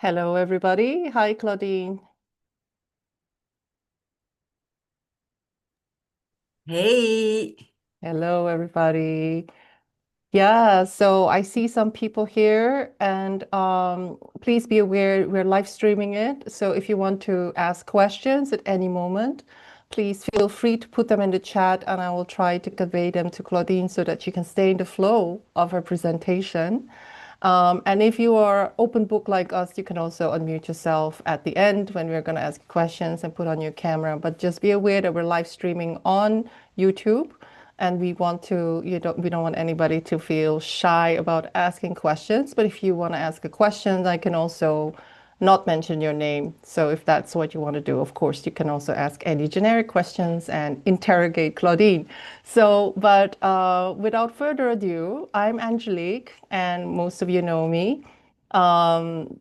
Hello, everybody. Hi, Claudine. Hey, Hello, everybody. Yeah, so I see some people here, and please be aware we're live streaming it. So if you want to ask questions at any moment, please feel free to put them in the chat, and I will try to convey them to Claudine so that she can stay in the flow of her presentation. And if you are open book like us, you can also unmute yourself at the end when we're going to ask questions and put on your camera. But just be aware that we're live streaming on YouTube, and we don't want anybody to feel shy about asking questions. But if you want to ask a question, I can also not mention your name. So if that's what you want to do, of course, you can also ask any generic questions and interrogate Claudine. So, but without further ado, I'm Angelique, and most of you know me. Um,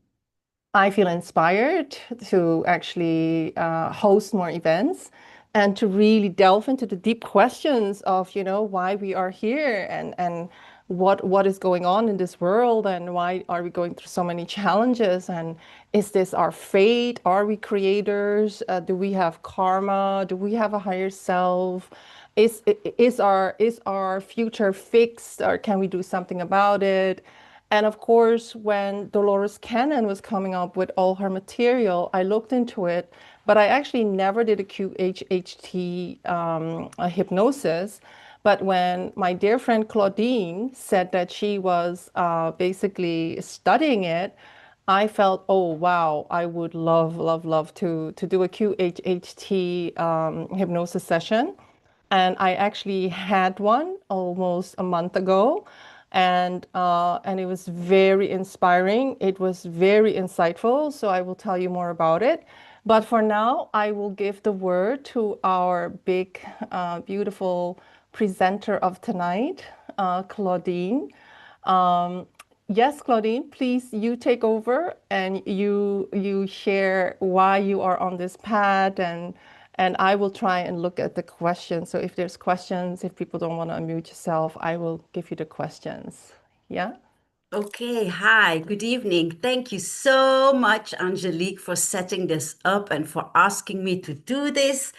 I feel inspired to actually host more events and to really delve into the deep questions of, why we are here and what is going on in this world and why are we going through so many challenges and is this our fate? Are we creators? Do we have karma? Do we have a higher self? Is our future fixed or can we do something about it? And of course, when Dolores Cannon was coming up with all her material, I looked into it, but I actually never did a QHHT a hypnosis. But when my dear friend Claudine said that she was basically studying it, I felt, oh wow, I would love, love, love to do a QHHT hypnosis session. And I actually had one almost a month ago, and it was very inspiring. It was very insightful. So I will tell you more about it. But for now, I will give the word to our big, beautiful presenter of tonight, Claudine. Um, yes, Claudine, please you take over and you share why you are on this path and I will try and look at the questions. So if there's questions, if people don't want to unmute yourself, I will give you the questions. Yeah? okay, hi, good evening. Thank you so much, Angelique, for setting this up and for asking me to do this.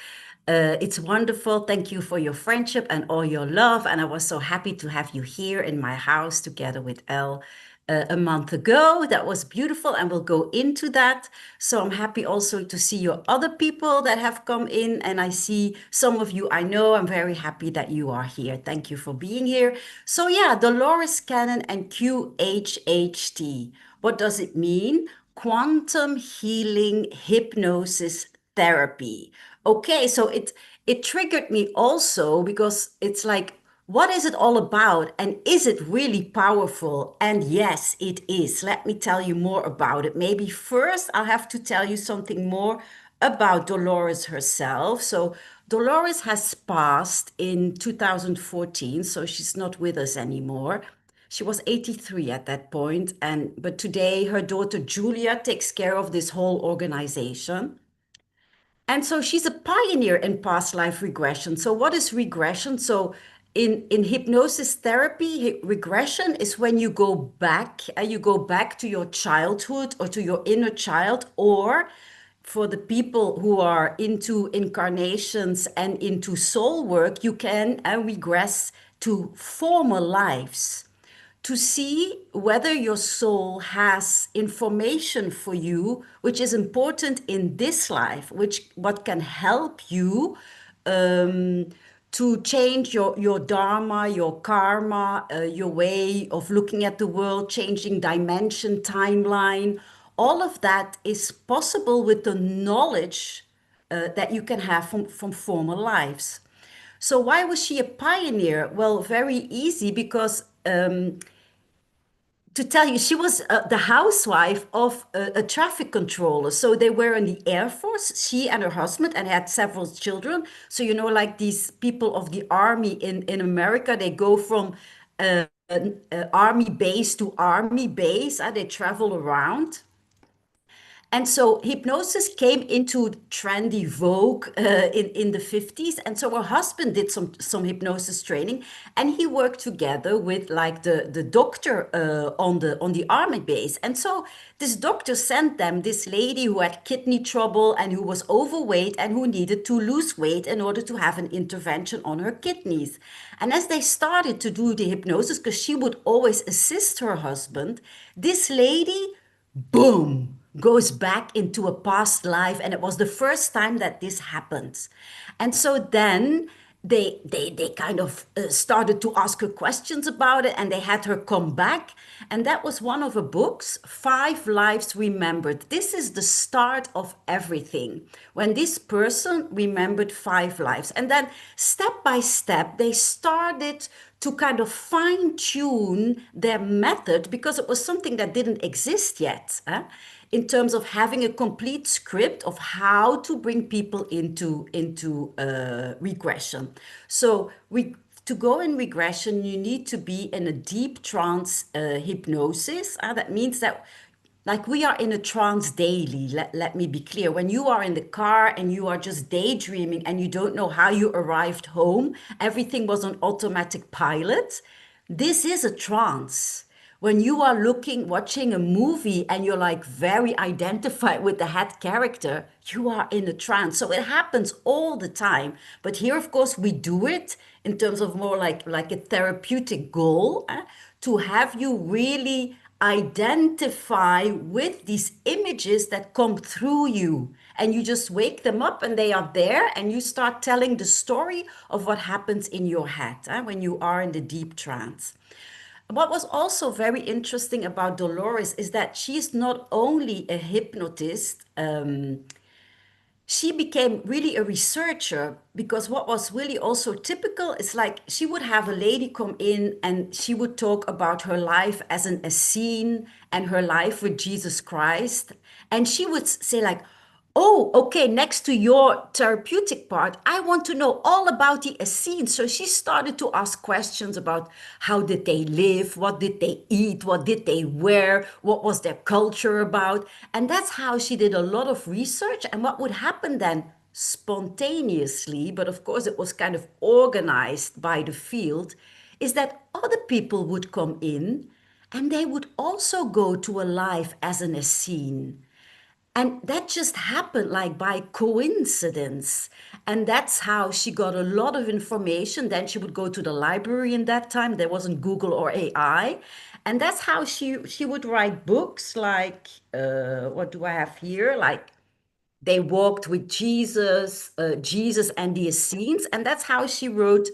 It's wonderful. Thank you for your friendship and all your love. And I was so happy to have you here in my house together with Elle a month ago. That was beautiful, and we'll go into that. So I'm happy also to see your other people that have come in, and I see some of you I know. I'm very happy that you are here. Thank you for being here. So yeah, Dolores Cannon and QHHT. What does it mean? Quantum healing hypnosis therapy. Okay, so it triggered me also because it's like, what is it all about? And is it really powerful? And yes, it is. Let me tell you more about it. Maybe first I'll have to tell you something more about Dolores herself. So Dolores has passed in 2014, so she's not with us anymore. She was 83 at that point, and but today her daughter Julia takes care of this whole organization. And so she's a pioneer in past life regression. So what is regression? So in hypnosis therapy, regression is when you go back to your childhood or to your inner child, or for the people who are into incarnations and into soul work, you can regress to former lives to see whether your soul has information for you, which is important in this life, which what can help you um, to change your dharma, your karma, your way of looking at the world, changing dimension, timeline. All of that is possible with the knowledge that you can have from former lives. So why was she a pioneer? Well, very easy because to tell you, she was the housewife of a traffic controller. So they were in the Air Force, she and her husband, and had several children. So, you know, like these people of the army in America, they go from army base to army base, they travel around. And so hypnosis came into trendy vogue in the 50s. And so her husband did some hypnosis training, and he worked together with like the doctor on the army base. And so this doctor sent them this lady who had kidney trouble and who was overweight and who needed to lose weight in order to have an intervention on her kidneys. And as they started to do the hypnosis, because she would always assist her husband, this lady, boom, goes back into a past life. And it was the first time that this happens. And so then they kind of started to ask her questions about it, and they had her come back. And that was one of her books, Five Lives Remembered. This is the start of everything, when this person remembered five lives. And then step by step, they started to kind of fine tune their method, because it was something that didn't exist yet, in terms of having a complete script of how to bring people into regression. So to go in regression, you need to be in a deep trance hypnosis. That means that, like, we are in a trance daily. Let me be clear. When you are in the car and you are just daydreaming and you don't know how you arrived home, everything was on automatic pilot. This is a trance. When you are watching a movie and you're like very identified with the head character, you are in a trance. So it happens all the time. But here, of course, we do it in terms of more like a therapeutic goal, to have you really identify with these images that come through you. And you just wake them up and they are there, and you start telling the story of what happens in your head when you are in the deep trance. What was also very interesting about Dolores is that she's not only a hypnotist, she became really a researcher, because what was really also typical is, like, she would have a lady come in and she would talk about her life as an Essene and her life with Jesus Christ. And she would say, like, oh, okay, next to your therapeutic part, I want to know all about the Essenes. So she started to ask questions about how did they live, what did they eat, what did they wear, what was their culture about. And that's how she did a lot of research. And what would happen then, spontaneously, but of course it was kind of organized by the field, is that other people would come in and they would also go to a life as an Essene. And that just happened like by coincidence. And that's how she got a lot of information. Then she would go to the library. In that time, there wasn't Google or AI. And that's how she would write books like, what do I have here? Like, they walked with Jesus, Jesus and the Essenes. And that's how she wrote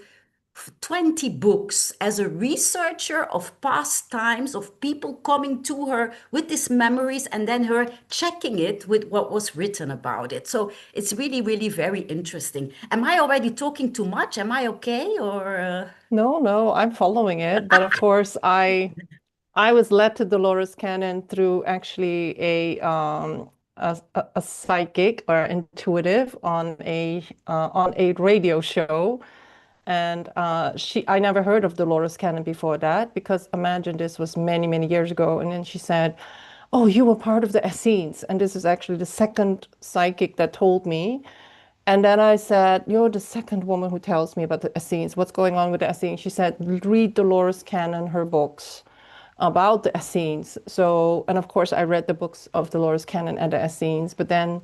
20 books as a researcher of past times, of people coming to her with these memories, and then her checking it with what was written about it. So it's really, really very interesting. Am I already talking too much? Am I okay? Or No, no, I'm following it. But of course, I was led to Dolores Cannon through actually a psychic or intuitive on a radio show. And I never heard of Dolores Cannon before that, because imagine, this was many, many years ago. And then she said, "Oh, you were part of the Essenes." And this is actually the second psychic that told me. And then I said, "You're the second woman who tells me about the Essenes. What's going on with the Essenes?" She said, "Read Dolores Cannon, her books about the Essenes." So, and of course, I read the books of Dolores Cannon and the Essenes. But then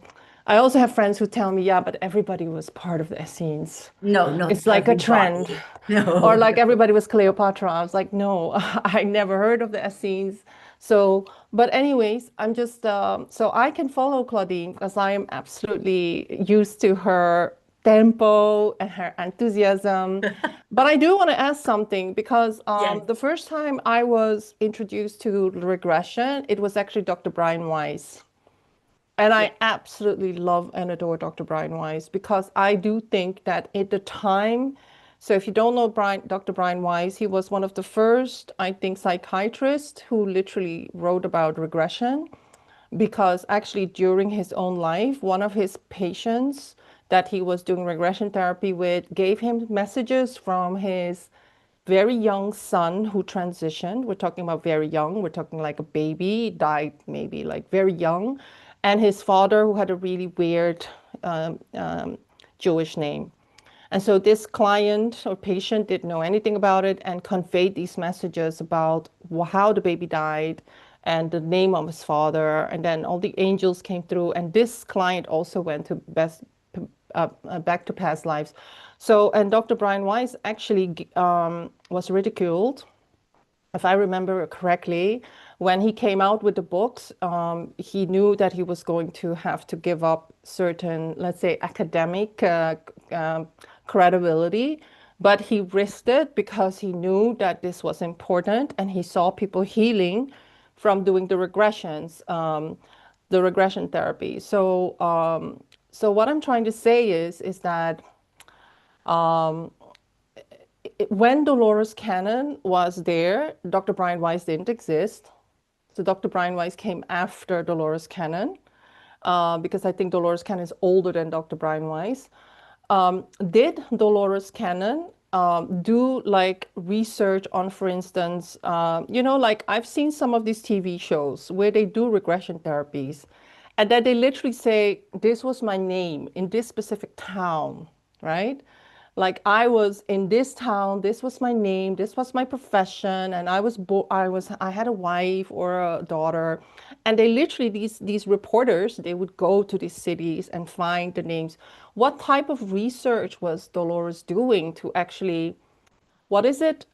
I also have friends who tell me, yeah, but everybody was part of the Essenes. no, not It's like a trend. everybody. Or No. like everybody was Cleopatra. I was like, no, I never heard of the Essenes. So, but anyways, I'm just, so I can follow Claudine because I am absolutely used to her tempo and her enthusiasm. But I do want to ask something, because Yes. the first time I was introduced to regression, it was actually Dr. Brian Weiss. And Yeah. I absolutely love and adore Dr. Brian Weiss, because I do think that at the time, so if you don't know Dr. Brian Weiss, he was one of the first, I think, psychiatrists who literally wrote about regression, because actually during his own life, one of his patients that he was doing regression therapy with gave him messages from his very young son who transitioned. We're talking about very young. We're talking like a baby, died maybe like very young. and his father, who had a really weird um, um, Jewish name. And so this client or patient didn't know anything about it and conveyed these messages about how the baby died and the name of his father. And then all the angels came through. And this client also went to back to past lives. So, and Dr. Brian Weiss actually was ridiculed, if I remember correctly, when he came out with the books, he knew that he was going to have to give up certain, let's say, academic credibility, but he risked it because he knew that this was important and he saw people healing from doing the regression therapy. So what I'm trying to say is that when Dolores Cannon was there, Dr. Brian Weiss didn't exist. So Dr. Brian Weiss came after Dolores Cannon because I think Dolores Cannon is older than Dr. Brian Weiss. Did Dolores Cannon do like research on, for instance, like I've seen some of these TV shows where they do regression therapies and that they literally say, this was my name in this specific town, right? Like I was in this town, this was my name, this was my profession, and I had a wife or a daughter, and they literally these reporters, they would go to these cities and find the names. What type of research was Dolores doing to actually, what is it?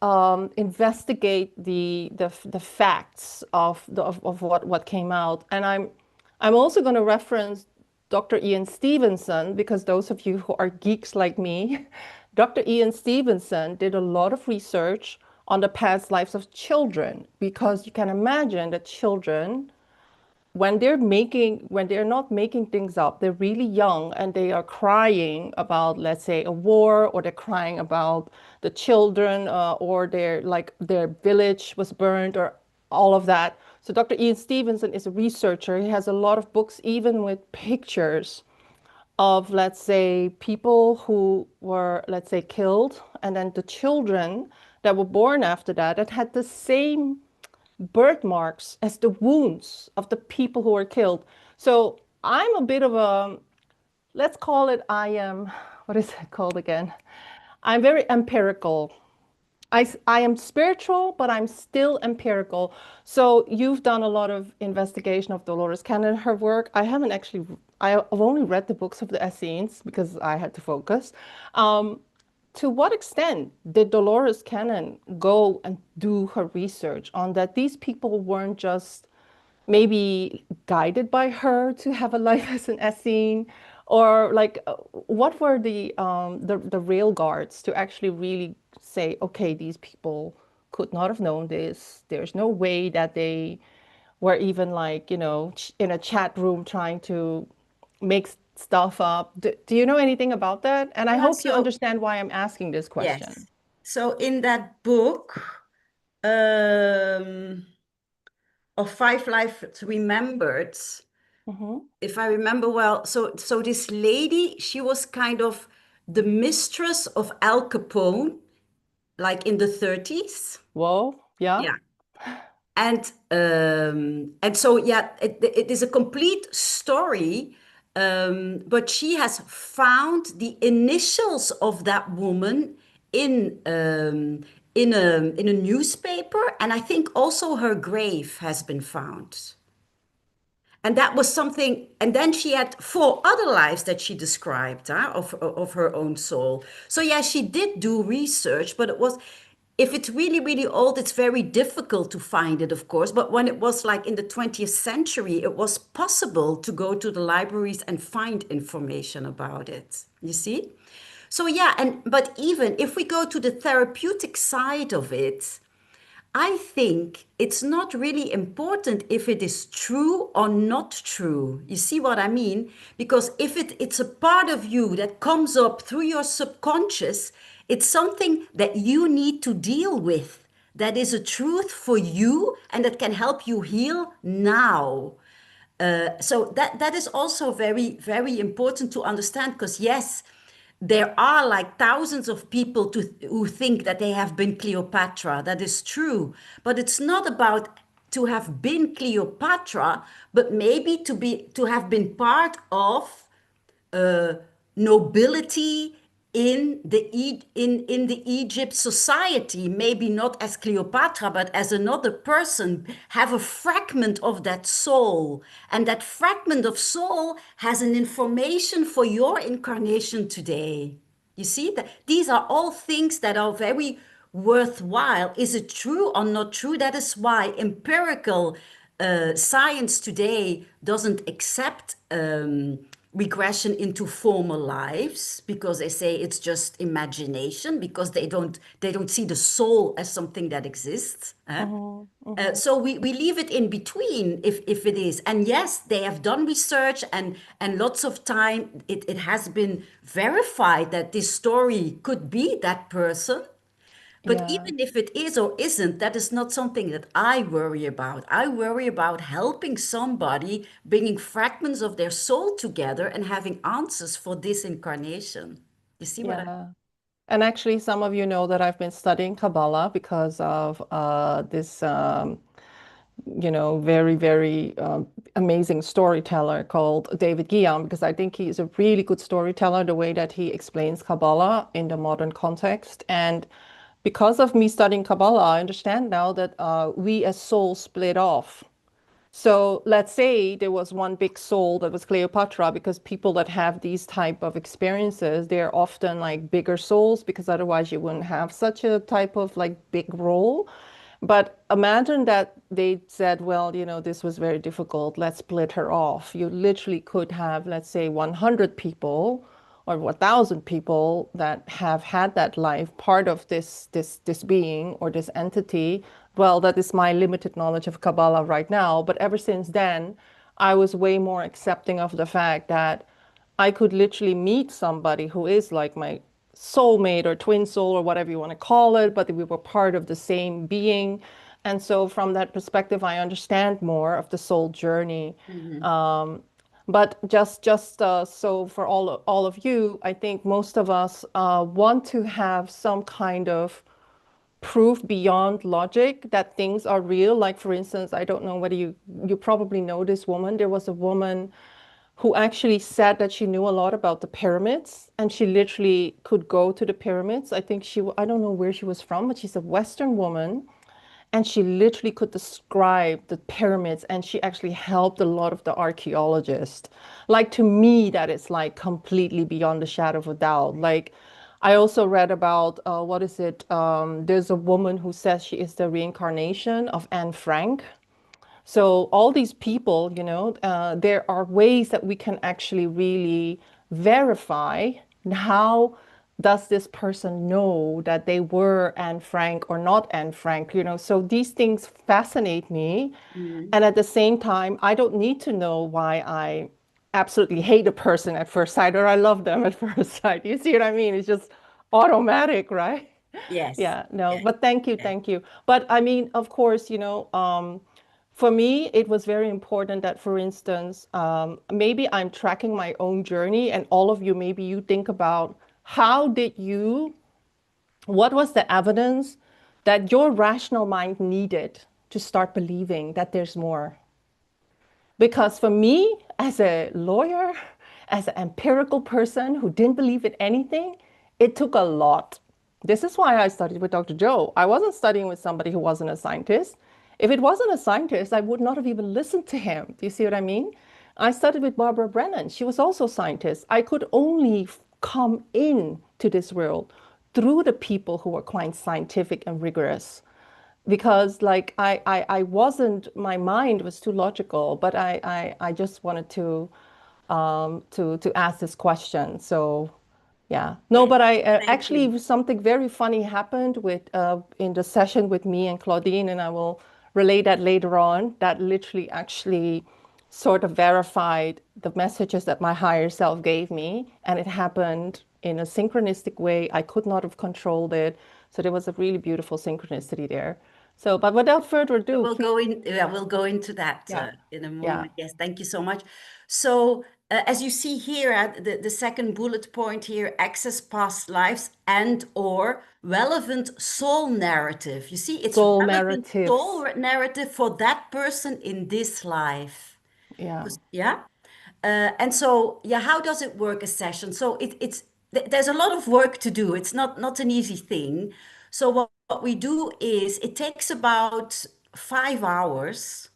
Investigate the facts of what came out. And I'm also going to reference Dr. Ian Stevenson because those of you who are geeks like me, Dr. Ian Stevenson did a lot of research on the past lives of children because you can imagine that children, when they're not making things up, they're really young and they are crying about, let's say, a war, or they're crying about the children, or their village was burned, or all of that. So Dr. Ian Stevenson is a researcher. He has a lot of books, even with pictures of, let's say, people who were, let's say, killed, and then the children that were born after that that had the same birthmarks as the wounds of the people who were killed. So I'm a bit of a, let's call it, what is it called again? I'm very empirical. I am spiritual, but I'm still empirical. So you've done a lot of investigation of Dolores Cannon, her work. I haven't actually, I've only read the books of the Essenes because I had to focus. Um, to what extent did Dolores Cannon go and do her research on that these people weren't just maybe guided by her to have a life as an Essene, or like what were the rail guards to actually really say, okay, these people could not have known this. There's no way that they were even like, in a chat room trying to make stuff up. Do you know anything about that? And I Yeah, hope you so understand why I'm asking this question. yes. So in that book, um, of Five Lives Remembered, Hmm. if I remember well, so this lady, she was kind of the mistress of Al Capone, like in the 30s. Whoa, yeah. Yeah. And so yeah, it is a complete story, but she has found the initials of that woman in in a newspaper, and I think also her grave has been found. And that was something, and then she had four other lives that she described, of her own soul. So yeah, she did do research, but it was, if it's really, really old, it's very difficult to find it, of course. But when it was like in the 20th century, it was possible to go to the libraries and find information about it. You see? So yeah, and but even if we go to the therapeutic side of it, I think it's not really important if it is true or not true. You see what I mean? Because if it's a part of you that comes up through your subconscious, it's something that you need to deal with. That is a truth for you and that can help you heal now. So that is also very, very important to understand, because yes, there are like thousands of people who think that they have been Cleopatra. That is true, but it's not about to have been Cleopatra, but maybe to have been part of uh, nobility in the Egypt society, maybe not as Cleopatra, but as another person, have a fragment of that soul. And that fragment of soul has an information for your incarnation today. You see that these are all things that are very worthwhile. Is it true or not true? That is why empirical science today doesn't accept regression into former lives because they say it's just imagination because they don't see the soul as something that exists. Hmm. Hmm. So we leave it in between if it is. And yes, they have done research and lots of time it has been verified that this story could be that person. But Yeah. even if it is or isn't, that is not something that I worry about. I worry about helping somebody, bringing fragments of their soul together and having answers for this incarnation. You see what I Yeah. And actually, some of you know that I've been studying Kabbalah because of this, very, very amazing storyteller called David Guillaume, because I think he's a really good storyteller, the way that he explains Kabbalah in the modern context. And because of me studying Kabbalah, I understand now that we as souls split off. So let's say there was one big soul that was Cleopatra, because people that have these type of experiences, they're often like bigger souls, because otherwise you wouldn't have such a type of like big role. But imagine that they said, well, this was very difficult. Let's split her off. You literally could have, let's say, 100 people or 1,000 people that have had that life, part of this being or this entity. Well, that is my limited knowledge of Kabbalah right now. But ever since then, I was way more accepting of the fact that I could literally meet somebody who is like my soulmate or twin soul or whatever you want to call it, but we were part of the same being. And so from that perspective, I understand more of the soul journey. Mhm. Um, but so for all of you, I think most of us want to have some kind of proof beyond logic that things are real. Like for instance, I don't know whether you probably know this woman. There was a woman who actually said that she knew a lot about the pyramids and she literally could go to the pyramids. I don't know where she was from, but she's a Western woman and she literally could describe the pyramids and she actually helped a lot of the archaeologists. Like to me, that is like completely beyond the shadow of a doubt. Like I also read about what is it? There's a woman who says she is the reincarnation of Anne Frank. So all these people, there are ways that we can actually really verify how does this person know that they were Anne Frank or not Anne Frank, So these things fascinate me. Mhm. And at the same time, I don't need to know why I absolutely hate a person at first sight or I love them at first sight. You see what I mean? It's just automatic, right? Yes. Yeah, no, Yes. but thank you, Yes. thank you. But I mean, of course, for me, it was very important that, for instance, maybe I'm tracking my own journey, and all of you, maybe you think about what was the evidence that your rational mind needed to start believing that there's more? Because for me, as a lawyer, as an empirical person who didn't believe in anything, it took a lot. This is why I studied with Dr. Joe. I wasn't studying with somebody who wasn't a scientist. If it wasn't a scientist, I would not have even listened to him. Do you see what I mean? I studied with Barbara Brennan. She was also a scientist. I could only come in to this world through the people who were quite scientific and rigorous because like I wasn't, my mind was too logical, but I just wanted to ask this question. So yeah, no, Yes. but I Thank you. actually something very funny happened with in the session with me and Claudine, and I will relay that later on. That literally actually sort of verified the messages that my higher self gave me, and it happened in a synchronistic way. I could not have controlled it, so there was a really beautiful synchronicity there. So, but without further ado, We'll please. go in, yeah, we'll go into that Yeah. in a Yeah. moment. Yes, thank you so much. So, as you see here at the second bullet point here, access past lives and or relevant soul narrative. You see, it's Soul relevant soul narratives. narrative for that person in this life. Yeah. Yeah. And so, yeah, how does it work a session? So there's a lot of work to do. It's not an easy thing. So what we do is it takes about 5 hours.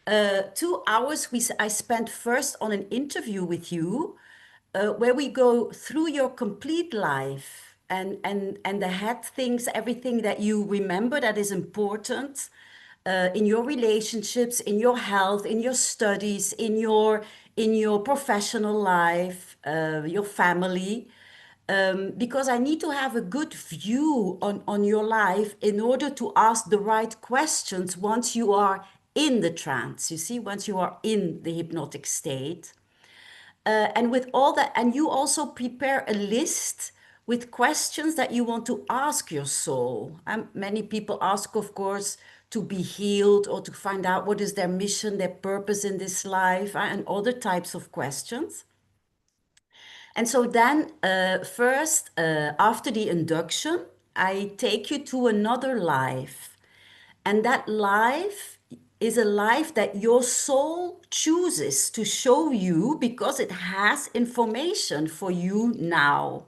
2 hours I spent first on an interview with you, where we go through your complete life and the head things, everything that you remember that is important in your relationships, in your health, in your studies, in your professional life, your family. Because I need to have a good view on your life in order to ask the right questions once you are in the trance, you see, once you are in the hypnotic state. And with all that, and you also prepare a list with questions that you want to ask your soul. And many people ask, of course, to be healed or to find out what is their mission, their purpose in this life, and other types of questions. And so then, first, after the induction, I take you to another life. And that life is a life that your soul chooses to show you because it has information for you now.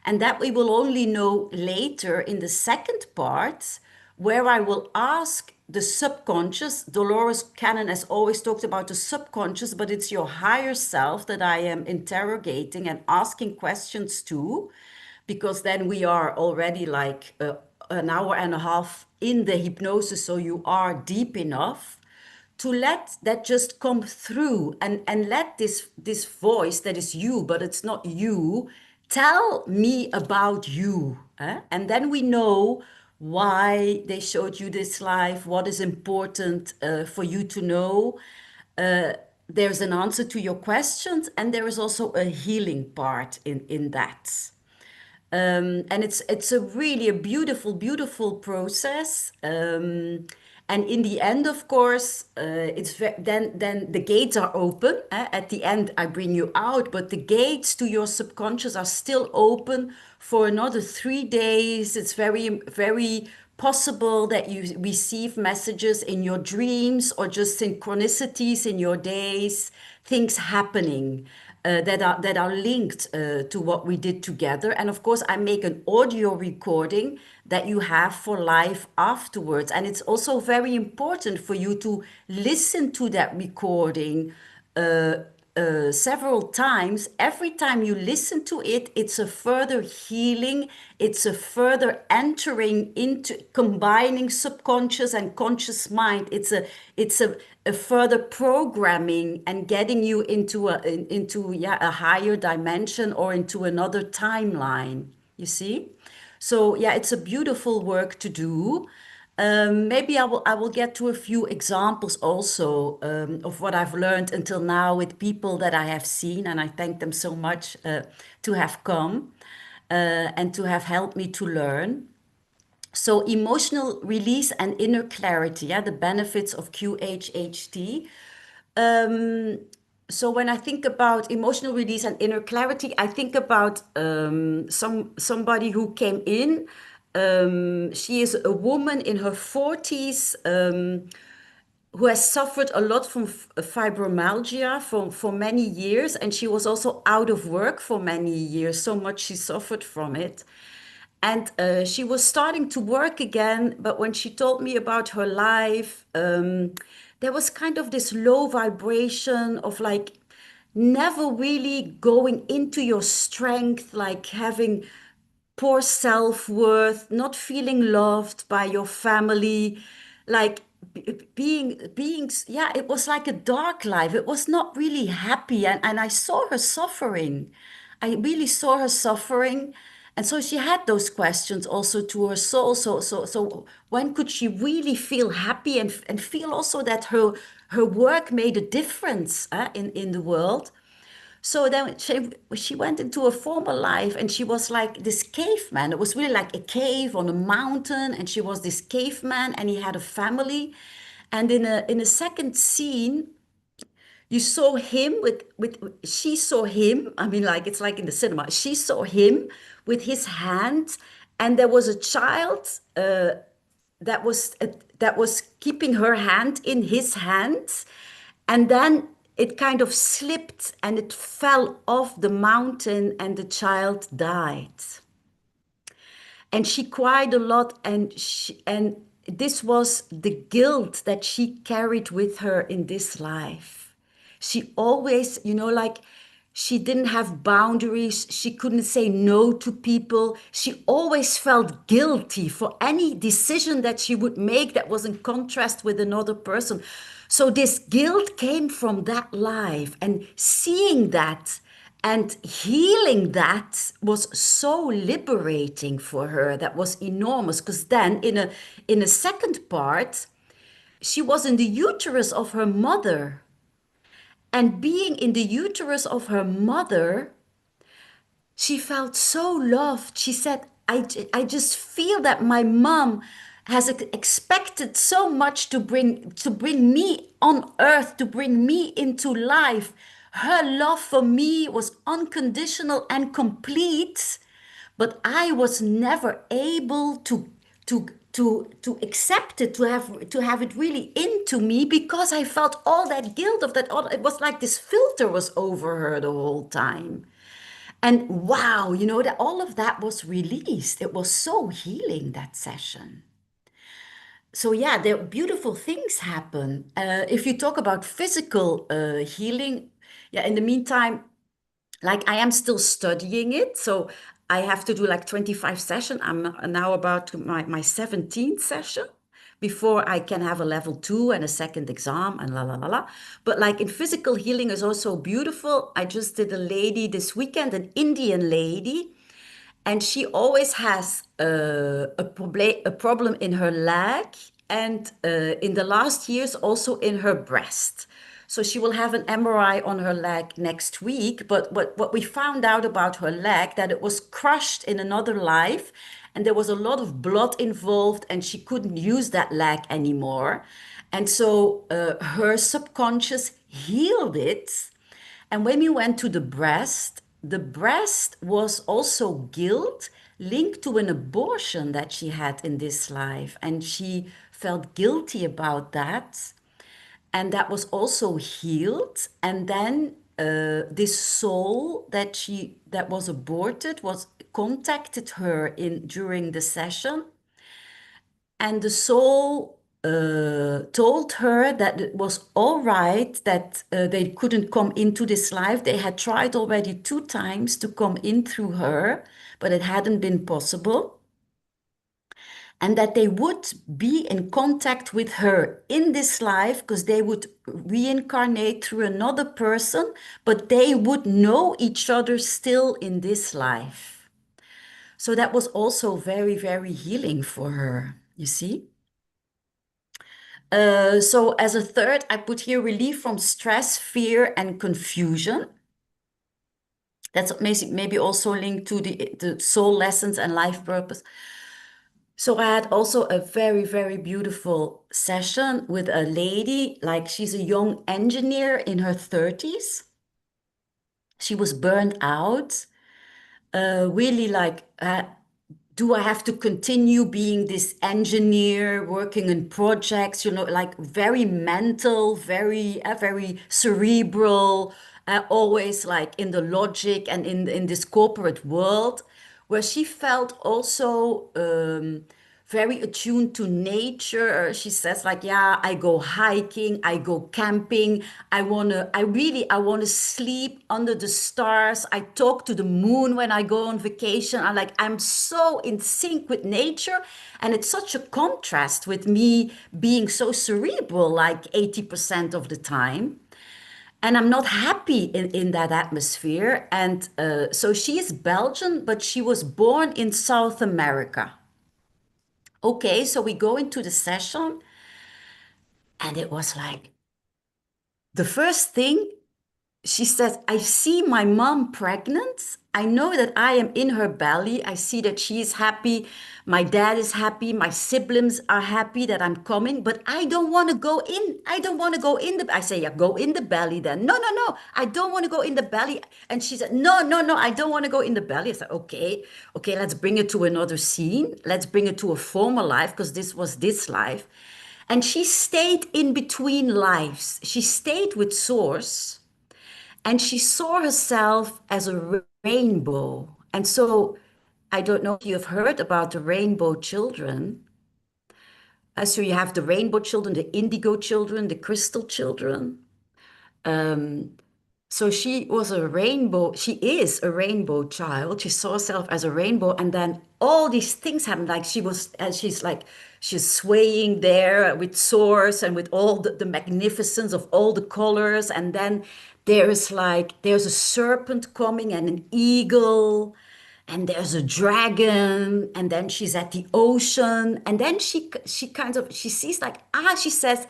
And that we will only know later in the second part, where I will ask the subconscious. Dolores Cannon has always talked about the subconscious, but it's your higher self that I am interrogating and asking questions to, because then we are already like an hour and a half in the hypnosis, so you are deep enough to let that just come through and let this voice that is you, but it's not you, tell me about you. And then we know why they showed you this life, what is important for you to know. There's an answer to your questions, and there is also a healing part in that. And it's a really a beautiful, beautiful process. And in the end, of course, then the gates are open. At the end, I bring you out, but the gates to your subconscious are still open for another 3 days. It's very, very possible that you receive messages in your dreams or just synchronicities in your days, things happening that are linked to what we did together. And of course, I make an audio recording that you have for life afterwards. And it's also very important for you to listen to that recording several times. Every time you listen to it, it's a further healing, it's a further entering into combining subconscious and conscious mind. It's a further programming and getting you into a higher dimension or into another timeline, you see. So yeah, it's a beautiful work to do. Maybe I will get to a few examples also of what I've learned until now with people that I have seen, and I thank them so much to have come and to have helped me to learn. So emotional release and inner clarity, yeah, the benefits of QHHT. Um, so when I think about emotional release and inner clarity, I think about somebody who came in. She is a woman in her 40s who has suffered a lot from fibromyalgia for many years, and she was also out of work for many years. So much she suffered from it. And she was starting to work again, but when she told me about her life, there was kind of this low vibration of like never really going into your strength, like having poor self-worth, not feeling loved by your family, like being yeah, it was like a dark life. It was not really happy, and I saw her suffering. I really saw her suffering. And so she had those questions also to her soul. So when could she really feel happy and feel also that her work made a difference in the world? So then she went into a former life and she was like this caveman. It was really like a cave on a mountain, and she was this caveman and he had a family. And in a second scene, you saw him with she saw him. I mean, like it's like in the cinema. She saw him with his hand, and there was a child that was that was keeping her hand in his hand, and then it kind of slipped and it fell off the mountain, and the child died. And she cried a lot, and this was the guilt that she carried with her in this life. She always, like she didn't have boundaries. She couldn't say no to people. She always felt guilty for any decision that she would make that was in contrast with another person. So this guilt came from that life, and seeing that and healing that was so liberating for her. That was enormous, because then in a second part, she was in the uterus of her mother. And being in the uterus of her mother, she felt so loved. She said, I just feel that my mom has expected so much to bring me on earth, to bring me into life. Her love for me was unconditional and complete, but I was never able to accept it, to have it really into me, because I felt all that guilt of that. It was like this filter was over her the whole time. And wow, that all of that was released. It was so healing, that session. So yeah, there beautiful things happen. If you talk about physical healing, yeah, in the meantime, like I am still studying it. So I have to do like 25 sessions. I'm now about to my 17th session before I can have a level 2 and a second exam and la la la la. But like in physical healing is also beautiful. I just did a lady this weekend, an Indian lady, and she always has a problem in her leg, and in the last years also in her breast. So she will have an MRI on her leg next week. But what we found out about her leg, that it was crushed in another life, and there was a lot of blood involved, and she couldn't use that leg anymore. And so her subconscious healed it. And when we went to the breast was also guilt linked to an abortion that she had in this life. And she felt guilty about that. And that was also healed. And then this soul that was aborted was contacted her in during the session, and the soul told her that it was all right, that they couldn't come into this life. They had tried already 2 times to come in through her, but it hadn't been possible. And that they would be in contact with her in this life, because they would reincarnate through another person, but they would know each other still in this life. So that was also very, very healing for her, you see? So as a third, I put here relief from stress, fear, and confusion. That's maybe also linked to the soul lessons and life purpose. So I had also a very, very beautiful session with a lady, like she's a young engineer in her 30s. She was burned out, really like do I have to continue being this engineer working in projects, like very mental, very cerebral, always like in the logic and in this corporate world, where she felt also very attuned to nature. She says like, yeah, I go hiking, I go camping. I want to sleep under the stars. I talk to the moon when I go on vacation. I'm so in sync with nature. And it's such a contrast with me being so cerebral, like 80% of the time. And I'm not happy in that atmosphere. And so she is Belgian, but she was born in South America. Okay, so we go into the session, and it was like the first thing. she says, I see my mom pregnant. I know that I am in her belly. I see that she is happy. My dad is happy. My siblings are happy that I'm coming, but I don't want to go in. I don't want to go in the, I say, yeah, go in the belly then. No, no, no. I don't want to go in the belly. And she said, no, no, no. I don't want to go in the belly. I said, okay, okay, let's bring it to another scene. Let's bring it to a former life because this was this life. And she stayed in between lives. She stayed with Source and she saw herself as a rainbow. And so I don't know if you've heard about the rainbow children. So you have the rainbow children, the indigo children, the crystal children. Um, so she was a rainbow, she is a rainbow child. She saw herself as a rainbow, and then all these things happened. Like she was, and she's like, she's swaying there with source and with all the magnificence of all the colors. And then there's a serpent coming and an eagle, and there's a dragon, and then she's at the ocean, and then she kind of she sees like she says,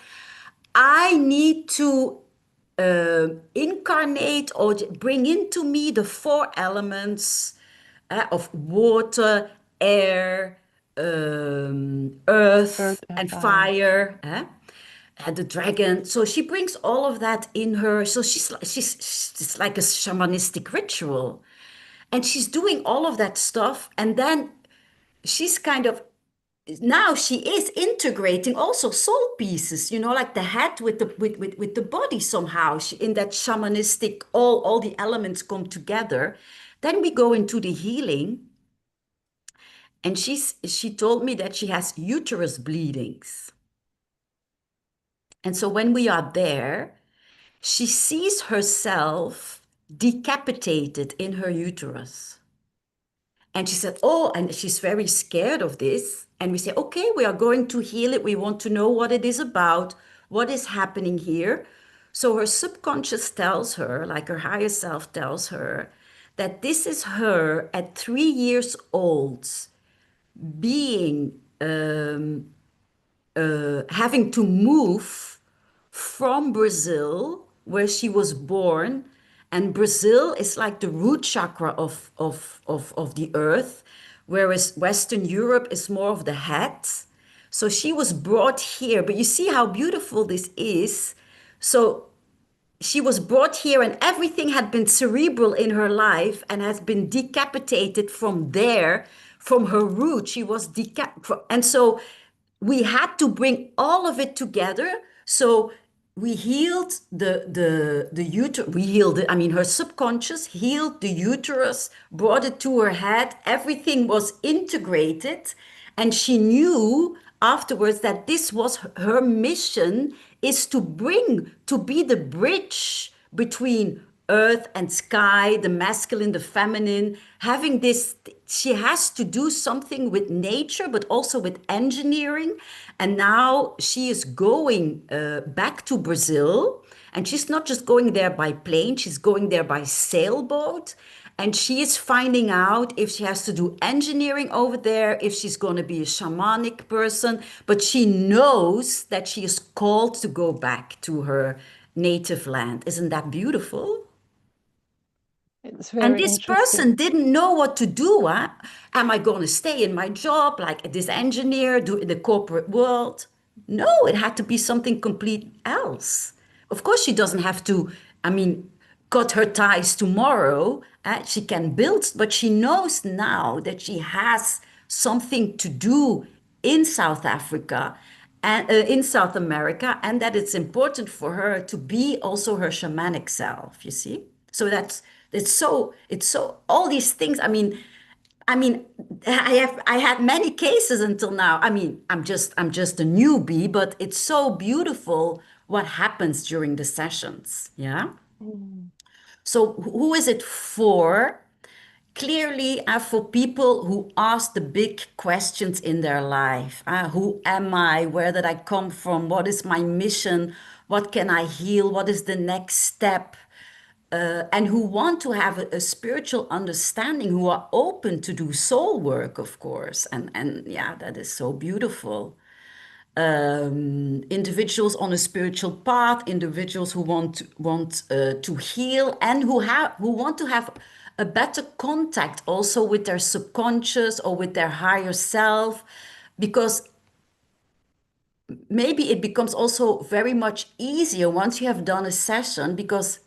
I need to incarnate or bring into me the four elements of water, air, Earth earth, and and fire. fire. And the dragon. So she brings all of that in her. So she's it's like a shamanistic ritual, and she's doing all of that stuff. And then she's kind of now she is integrating also soul pieces, like the head with with the body somehow. In that shamanistic, all the elements come together. Then we go into the healing, and she told me that she has uterus bleedings. And so when we are there, she sees herself decapitated in her uterus. And she said, oh, and she's very scared of this. And we say, okay, we are going to heal it. We want to know what it is about, what is happening here. So her subconscious tells her, like her higher self tells her, that this is her at 3 years old being having to move from Brazil, where she was born. And Brazil is like the root chakra of the earth, whereas Western Europe is more of the head. So she was brought here, but you see how beautiful this is. So she was brought here, and everything had been cerebral in her life and has been decapitated from there, from her root. She was and so we had to bring all of it together. So we healed the uterus. We healed it. I mean, her subconscious healed the uterus, brought it to her head. Everything was integrated, and she knew afterwards that this was her mission, is to be the bridge between earth and sky, the masculine, the feminine. Having this, she has to do something with nature, but also with engineering. And now she is going back to Brazil. And she's not just going there by plane, she's going there by sailboat. And she is finding out if she has to do engineering over there, if she's going to be a shamanic person. But she knows that she is called to go back to her native land. Isn't that beautiful? It's And very this interesting. person didn't know what to do. Huh? Am I going to stay in my job like this engineer, do in the corporate world? No, it had to be something complete else. Of course, she doesn't have to, I mean, cut her ties tomorrow. She can build, but she knows now that she has something to do in South Africa and in South America, and that it's important for her to be also her shamanic self, you see? So it's so all these things. I mean, I had many cases until now. I mean, I'm just a newbie, but it's so beautiful what happens during the sessions. Yeah. Mm. So who is it for? Clearly, for people who ask the big questions in their life. Who am I? Where did I come from? What is my mission? What can I heal? What is the next step? And who want to have a spiritual understanding, who are open to do soul work, of course. And yeah, that is so beautiful. individuals on a spiritual path, individuals who want to heal, and who want to have a better contact also with their subconscious or with their higher self, because maybe it becomes also very much easier once you have done a session, because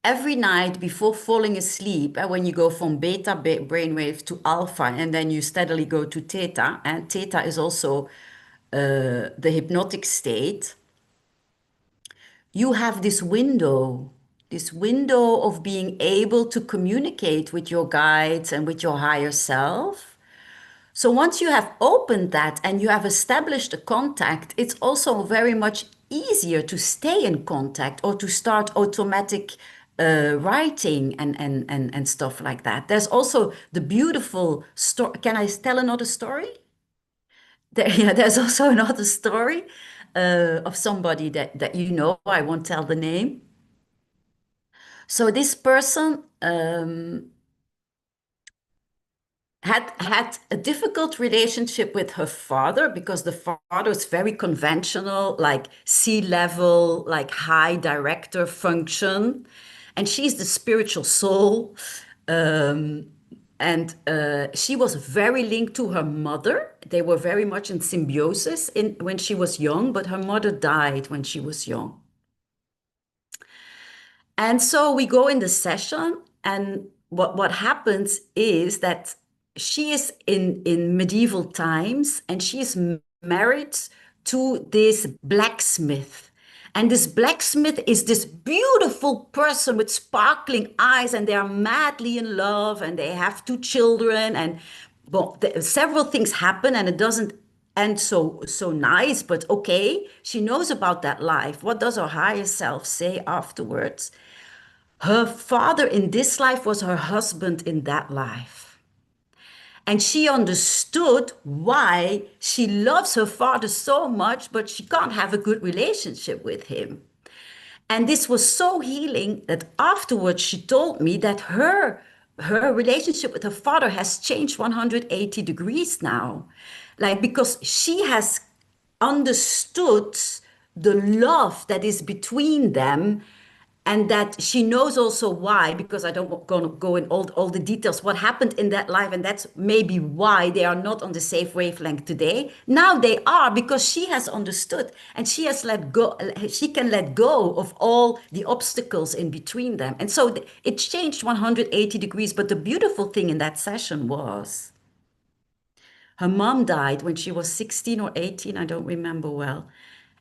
every night before falling asleep, when you go from beta brainwave to alpha, and then you steadily go to theta, and theta is also the hypnotic state, you have this window of being able to communicate with your guides and with your higher self. So once you have opened that and you have established a contact, it's also very much easier to stay in contact or to start automatic writing and stuff like that. There's also the beautiful story. Can I tell another story? Yeah, there's also another story of somebody that you know. I won't tell the name. So this person had a difficult relationship with her father, because the father is very conventional, like C-level, like high director function, and she's the spiritual soul. Um, and she was very linked to her mother. They were very much in symbiosis when she was young, but her mother died when she was young. And so we go in the session, and what happens is that she is in medieval times, and she is married to this blacksmith. And this blacksmith is this beautiful person with sparkling eyes, and they are madly in love, and they have two children, and well, several things happen, and it doesn't end so nice, but okay, she knows about that life. What does her higher self say afterwards? Her father in this life was her husband in that life. And she understood why she loves her father so much, but she can't have a good relationship with him. And this was so healing that afterwards she told me that her relationship with her father has changed 180 degrees now. Like, because she has understood the love that is between them, and that she knows also why, because I don't gonna go in all the details what happened in that life, and that's maybe why they are not on the safe wavelength today. Now they are, because she has understood, and she has let go. She can let go of all the obstacles in between them, and so it changed 180 degrees. But the beautiful thing in that session was her mom died when she was 16 or 18, I don't remember well,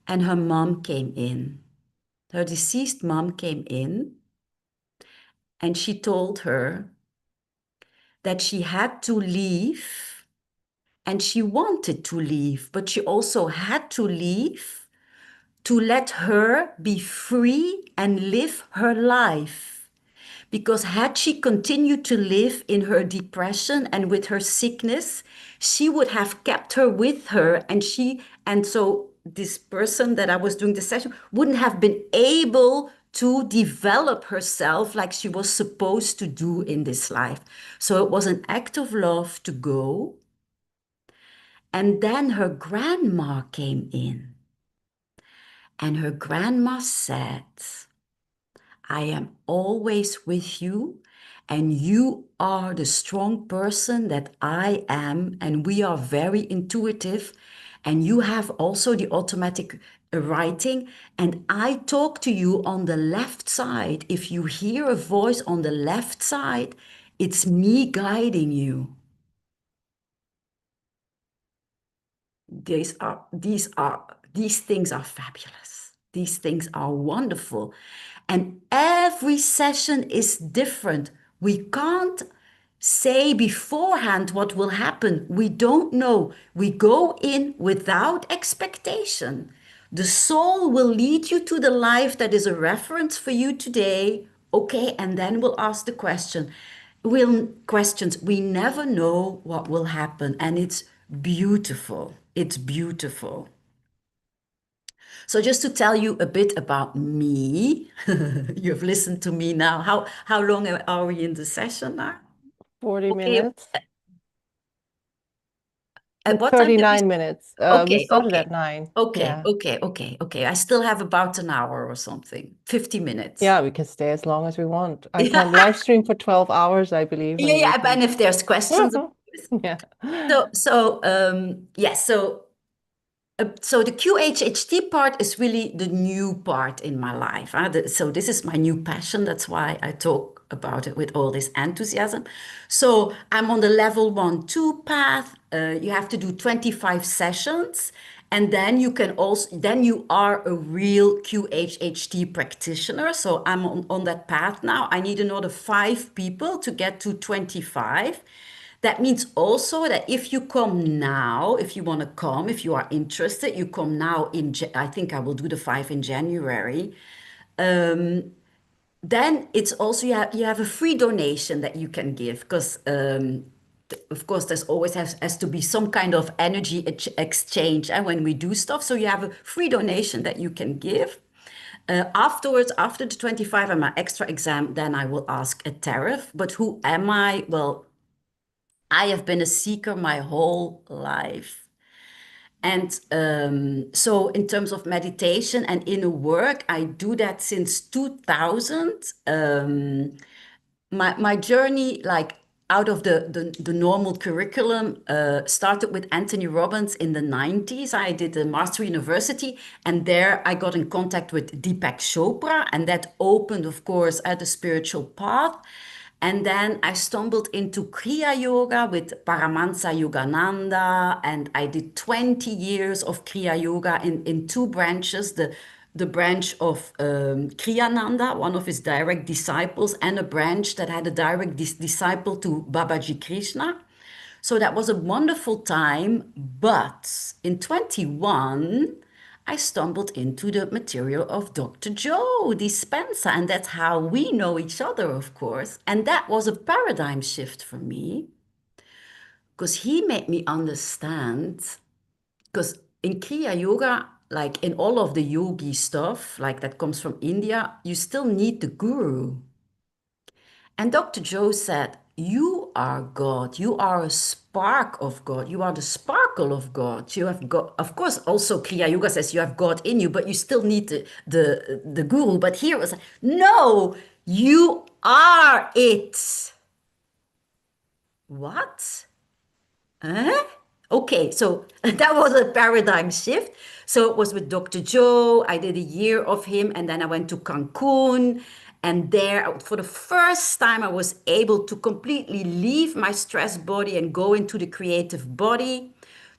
and her mom came in. Her deceased mom came in, and she told her that she had to leave, and she wanted to leave, but she also had to leave to let her be free and live her life. Because had she continued to live in her depression and with her sickness, she would have kept her with her, and so this person that I was doing the session wouldn't have been able to develop herself like she was supposed to do in this life. So it was an act of love to go. And then her grandma came in, and her grandma said, I am always with you, and you are the strong person that I am, and we are very intuitive, and you have also the automatic writing, and I talk to you on the left side. If you hear a voice on the left side, it's me guiding you. These things are fabulous. These things are wonderful. And every session is different. We can't say beforehand what will happen. We don't know. We go in without expectation. The soul will lead you to the life that is a reference for you today. Okay, and then we'll ask the question. Questions. We never know what will happen, and it's beautiful. It's beautiful. So just to tell you a bit about me, you've listened to me now. How long are we in the session now? 40 Okay, minutes. At what time did we 39 start? minutes. We Okay, started okay. at 9. Okay, Yeah. okay, okay, okay. I still have about an hour or something, 50 minutes. Yeah, we can stay as long as we want. I can Yeah, live stream for 12 hours, I believe, and we yeah. can. And if there's questions, of course. Yeah. So the QHHT part is really the new part in my life. So this is my new passion. That's why I talk about it with all this enthusiasm. So I'm on the level 1, 2 path. You have to do 25 sessions. And then then you are a real QHHT practitioner. So I'm on that path now. I need another 5 people to get to 25. That means also that if you come now, if you want to come, if you are interested, you come now I think I will do the 5 in January. Then it's also you have a free donation that you can give because of course there's always has to be some kind of energy exchange and when we do stuff. So you have a free donation that you can give. Afterwards, after the 25 and my extra exam, then I will ask a tariff. But who am I? Well, I have been a seeker my whole life. And so, in terms of meditation and inner work, I do that since 2000. My journey, like out of the normal curriculum, started with Anthony Robbins in the 90s. I did a Master University, and there I got in contact with Deepak Chopra, and that opened, of course, at the spiritual path. And then I stumbled into Kriya Yoga with Paramahansa Yogananda, and I did 20 years of Kriya Yoga in 2 branches, the branch of Kriyananda, one of his direct disciples, and a branch that had a direct disciple to Babaji Krishna. So that was a wonderful time. But in 21, I stumbled into the material of Dr. Joe Dispenza, and that's how we know each other, of course. And that was a paradigm shift for me because he made me understand. Because in Kriya Yoga, like in all of the yogi stuff, like that comes from India, you still need the guru. And Dr. Joe said, you are God. You are a spark of God. You are the sparkle of God. You have God. Of course, also Kriya Yoga says you have God in you, but you still need the guru. But here it was like, no, you are it. What? Huh? Okay, so that was a paradigm shift. So it was with Dr. Joe. I did a year of him, and then I went to Cancun. And there, for the first time, I was able to completely leave my stress body and go into the creative body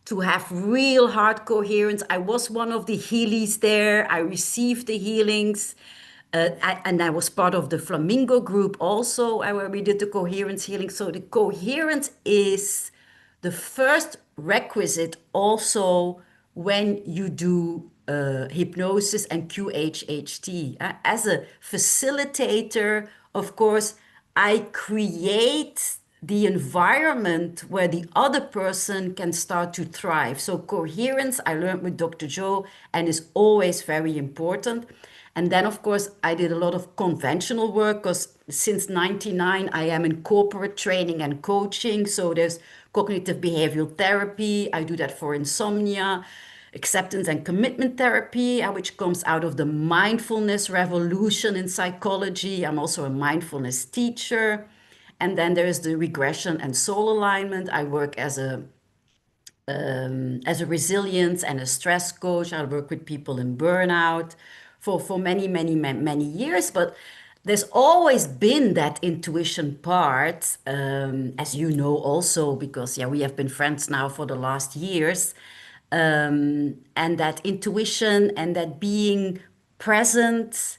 to have real heart coherence. I was one of the healies there. I received the healings. And I was part of the Flamingo group also, where we did the coherence healing. So the coherence is the first requisite also when you do hypnosis and QHHT. As a facilitator, of course, I create the environment where the other person can start to thrive. So coherence, I learned with Dr. Joe and is always very important. And then, of course, I did a lot of conventional work because since 99, I am in corporate training and coaching. So there's cognitive behavioral therapy. I do that for insomnia, acceptance and commitment therapy, which comes out of the mindfulness revolution in psychology. I'm also a mindfulness teacher. And then there's the regression and soul alignment. I work as a resilience and a stress coach. I work with people in burnout for many years, but there's always been that intuition part, as you know also, because yeah, we have been friends now for the last years, and that intuition and that being present,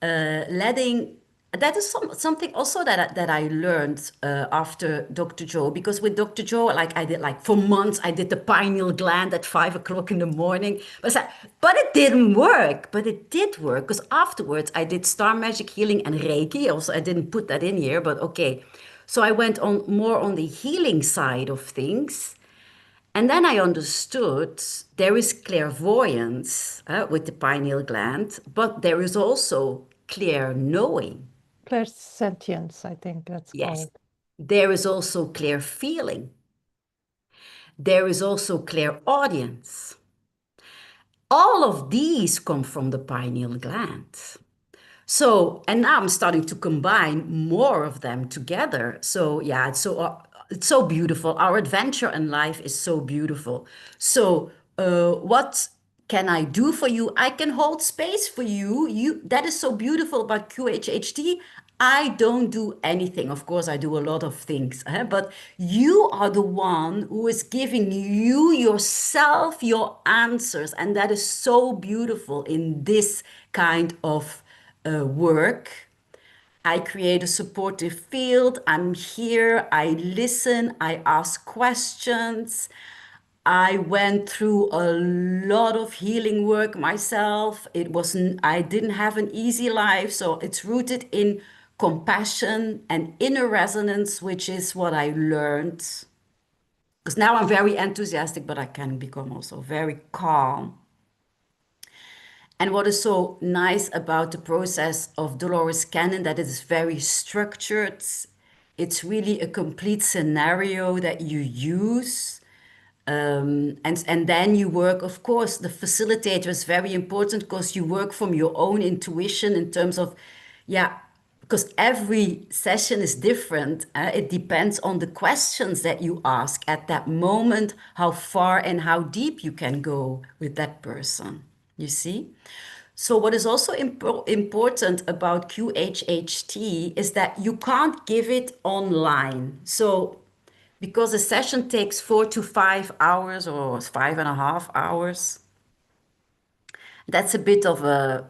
letting that is something also that I learned after Dr. Joe, because with Dr. Joe, like I did, like for months, I did the pineal gland at 5 o'clock in the morning. But it didn't work. But it did work because afterwards I did star magic healing and Reiki. Also, I didn't put that in here, but okay. So I went on more on the healing side of things. And then I understood there is clairvoyance with the pineal gland, but there is also clear knowing. Clairsentience, I think that's Yes. called. There is also clear feeling. There is also clairaudience. All of these come from the pineal gland. So, and now I'm starting to combine more of them together. So, yeah, it's so beautiful. Our adventure in life is so beautiful. So, what can I do for you? I can hold space for you. You That is so beautiful about QHHT. I don't do anything. Of course, I do a lot of things, but you are the one who is giving you yourself your answers, and that is so beautiful in this kind of work. I create a supportive field. I'm here. I listen. I ask questions. I went through a lot of healing work myself. I didn't have an easy life. So it's rooted in compassion and inner resonance, which is what I learned. Because now I'm very enthusiastic, but I can become also very calm. And what is so nice about the process of Dolores Cannon, that it is very structured. It's really a complete scenario that you use. And then you work, of course, the facilitator is very important because you work from your own intuition in terms of, yeah, because every session is different. It depends on the questions that you ask at that moment, how far and how deep you can go with that person. You see? So what is also important about QHHT is that you can't give it online. So because a session takes 4 to 5 hours or 5.5 hours, that's a bit of a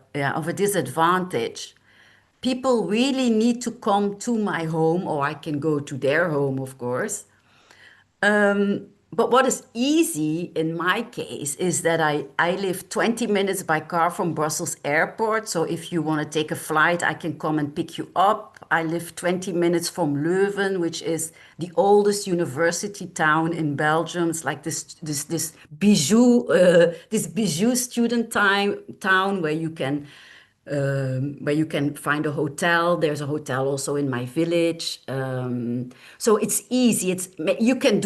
disadvantage. People really need to come to my home, or I can go to their home, of course. But what is easy in my case is that I live 20 minutes by car from Brussels Airport. So if you want to take a flight, I can come and pick you up. I live 20 minutes from Leuven, which is the oldest university town in Belgium. It's like this bijou student town where you can find a hotel. There's a hotel also in my village. So it's easy. You can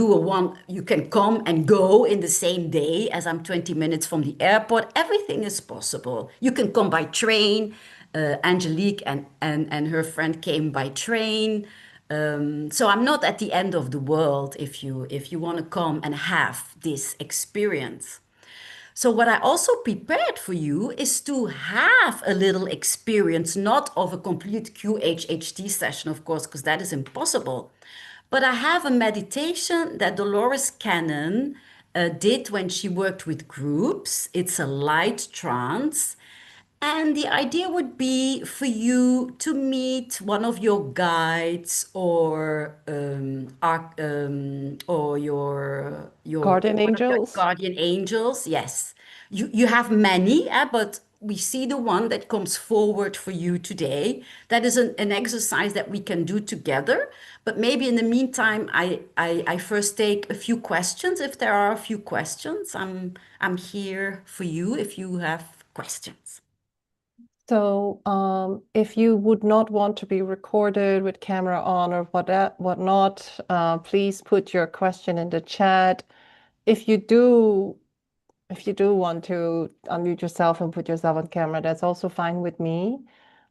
come and go in the same day as I'm 20 minutes from the airport. Everything is possible. You can come by train. Angelique and her friend came by train. So I'm not at the end of the world if you want to come and have this experience. So what I also prepared for you is to have a little experience, not of a complete QHHT session, of course, because that is impossible. But I have a meditation that Dolores Cannon did when she worked with groups. It's a light trance. And the idea would be for you to meet one of your guides or your Guardian one of your angels. guardian angels. Yes, you have many, but we see the one that comes forward for you today. That is an exercise that we can do together. But maybe in the meantime, I first take a few questions. If there are a few questions, I'm here for you if you have questions. So, if you would not want to be recorded with camera on or whatnot, please put your question in the chat. If you do, if you do want to unmute yourself and put yourself on camera, that's also fine with me.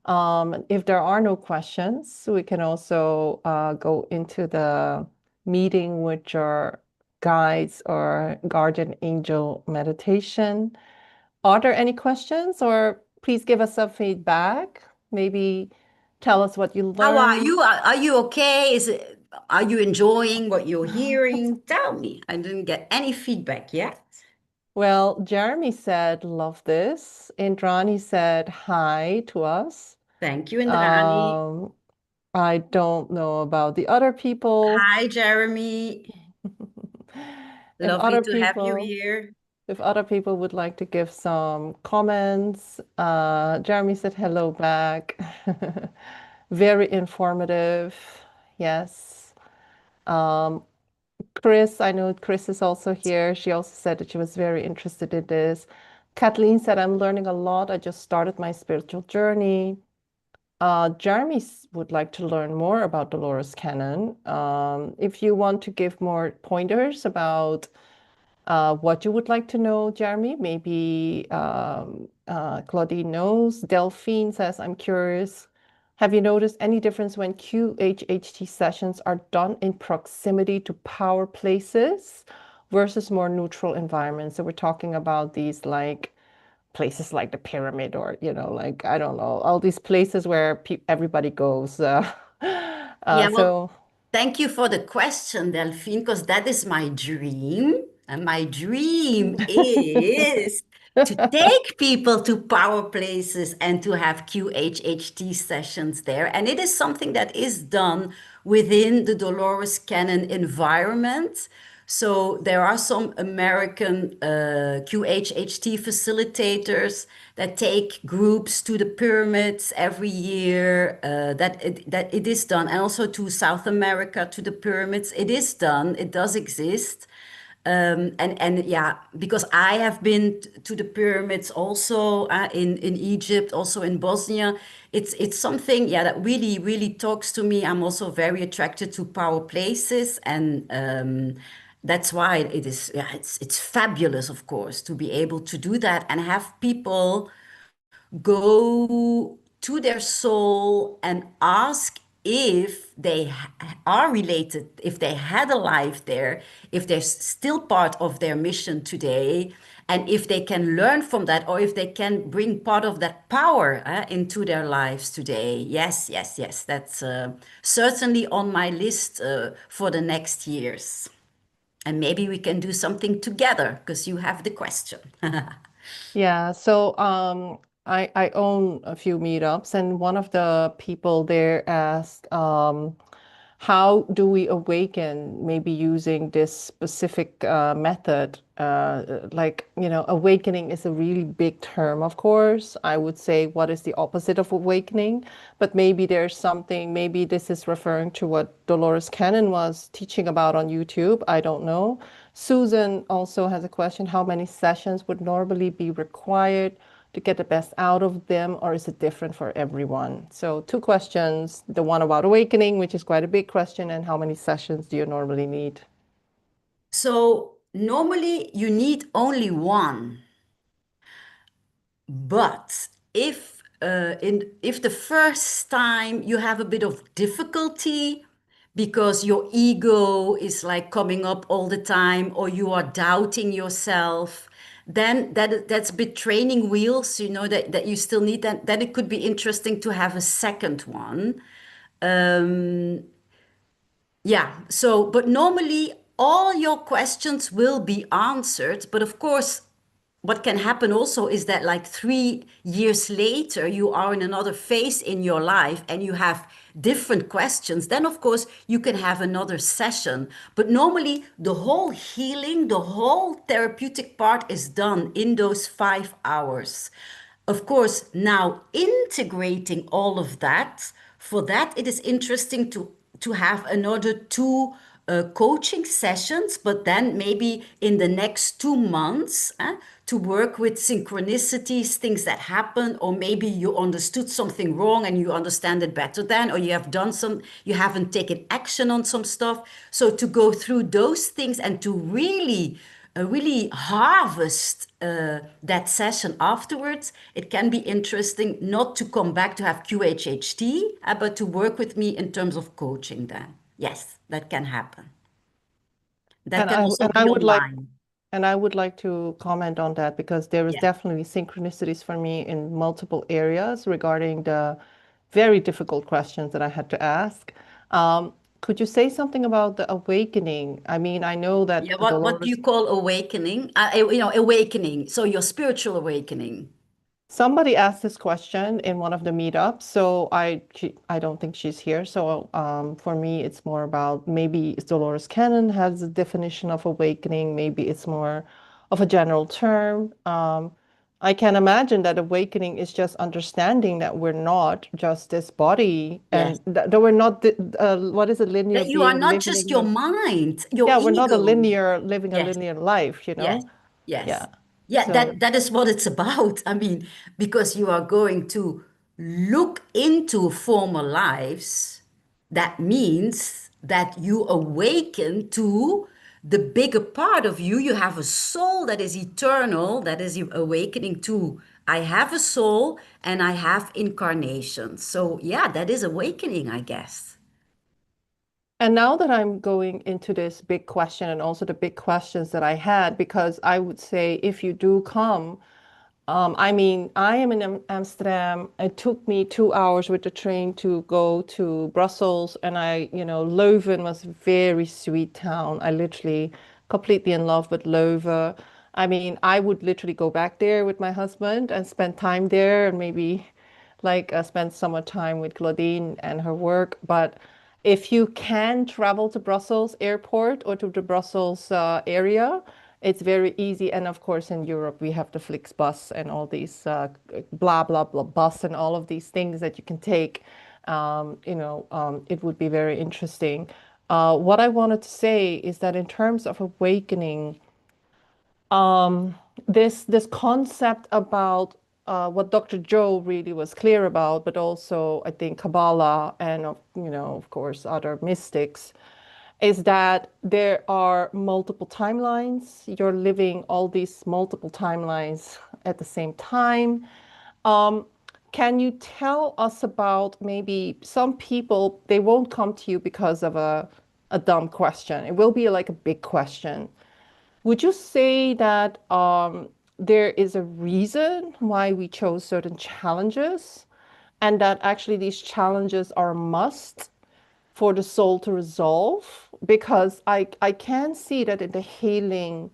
If there are no questions, we can also go into the meeting with your guides or guardian angel meditation. Are there any questions, or please give us some feedback? Maybe tell us what you How are learned. you? Are you okay? Are you enjoying what you're hearing? Tell me. I didn't get any feedback yet. Well, Jeremy said, love this. Indrani said hi to us. Thank you, Indrani. Um, I don't know about the other people. Hi, Jeremy. If Lovely other to have you people, here. if other people would like to give some comments, Jeremy said hello back. Very informative. Yes. Um, Chris, I know Chris is also here. She also said that she was very interested in this. Kathleen said, I'm learning a lot. I just started my spiritual journey. Would like to learn more about Dolores Cannon. If you want to give more pointers about what you would like to know, Jeremy, maybe Claudine knows. Delphine says, I'm curious. Have you noticed any difference when QHHT sessions are done in proximity to power places versus more neutral environments? So we're talking about these like places like the pyramid or, like, I don't know, all these places where everybody goes. Yeah, well, So thank you for the question, Delphine, because that is my dream. And my dream is to take people to power places and to have QHHT sessions there. And it is something that is done within the Dolores Cannon environment. So there are some American QHHT facilitators that take groups to the pyramids every year. That it is done, and also to South America to the pyramids. It is done. It does exist. And yeah, because I have been to the pyramids also in Egypt, also in Bosnia. It's something, yeah, that really talks to me. I'm also very attracted to power places, and that's why it is, yeah, it's fabulous, of course, to be able to do that and have people go to their soul and ask if they are related, if they had a life there, if they're still part of their mission today, and if they can learn from that, or if they can bring part of that power into their lives today. Yes, yes, yes. That's certainly on my list for the next years. And maybe we can do something together because you have the question. yeah, so I own a few meetups, and one of the people there asked, how do we awaken, maybe using this specific method? Like, awakening is a really big term, of course. I would say, what is the opposite of awakening? But maybe there's something, maybe this is referring to what Dolores Cannon was teaching about on YouTube. I don't know. Susan also has a question. How many sessions would normally be required to get the best out of them, or is it different for everyone? So two questions, the one about awakening, which is quite a big question, and how many sessions do you normally need? So normally you need only one. But if the first time you have a bit of difficulty because your ego is like coming up all the time, or you are doubting yourself, then that's a bit training wheels, that you still need. Then it could be interesting to have a second one. Yeah, so, but normally all your questions will be answered. But of course, what can happen also is that, like 3 years later, you are in another phase in your life and you have different questions. Then, of course, you can have another session. But normally, the whole healing, the whole therapeutic part is done in those 5 hours. Of course, now integrating all of that, for that, it is interesting to have another two coaching sessions, but then maybe in the next 2 months to work with synchronicities, things that happen, or maybe you understood something wrong and you understand it better then, or you haven't taken action on some stuff. So to go through those things and to really harvest that session afterwards, it can be interesting not to come back to have QHHT, but to work with me in terms of coaching then. Yes, that can happen. That And can I also and I be would like online. and I would like to comment on that because there is Yeah. definitely synchronicities for me in multiple areas regarding the very difficult questions that I had to ask. Could you say something about the awakening? I mean, I know that Yeah, what do Dolores. you call awakening? Awakening. So your spiritual awakening. Somebody asked this question in one of the meetups, so I don't think she's here. So for me, it's more about maybe Dolores Cannon has a definition of awakening. Maybe it's more of a general term. I can imagine that awakening is just understanding that we're not just this body, and Yes. that we're not what is a linear That you are being not just your living. mind, your Yeah, we're not a ego. linear living a Yes. linear life, you Yes, know? yes. Yeah. Yeah, So that is what it's about. I mean, because you are going to look into former lives, that means that you awaken to the bigger part of you. You have a soul that is eternal, that is awakening to, I have a soul and I have incarnations. So, yeah, that is awakening, I guess. And now that I'm going into this big question and also the big questions that I had, because I would say if you do come, I mean, I am in Amsterdam. It took me 2 hours with the train to go to Brussels, and Leuven was a very sweet town. I literally completely in love with Leuven. I mean, I would literally go back there with my husband and spend time there, and maybe like spend summer time with Claudine and her work. But if you can travel to Brussels airport or to the Brussels area, it's very easy. And of course, in Europe, we have the Flixbus and all these blah, blah, blah bus and all of these things that you can take. It would be very interesting. What I wanted to say is that in terms of awakening, um, this concept about what Dr. Joe really was clear about, but also I think Kabbalah and of course other mystics, is that there are multiple timelines. You're living all these multiple timelines at the same time. Um, can you tell us about maybe some people, they won't come to you because of a dumb question. It will be like a big question. Would you say that there is a reason why we chose certain challenges and that actually these challenges are a must for the soul to resolve? Because I can see that in the healing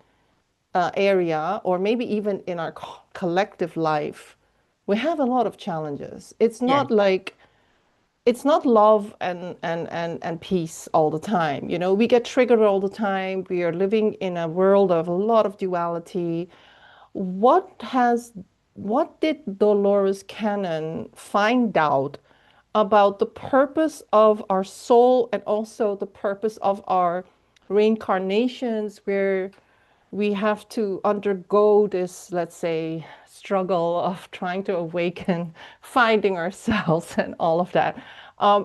area, or maybe even in our collective life, we have a lot of challenges. Yeah. It's not love and peace all the time. You know, we get triggered all the time. We are living in a world of a lot of duality. What has what did Dolores Cannon find out about the purpose of our soul and also the purpose of our reincarnations, where we have to undergo this, let's say, struggle of trying to awaken, finding ourselves, and all of that.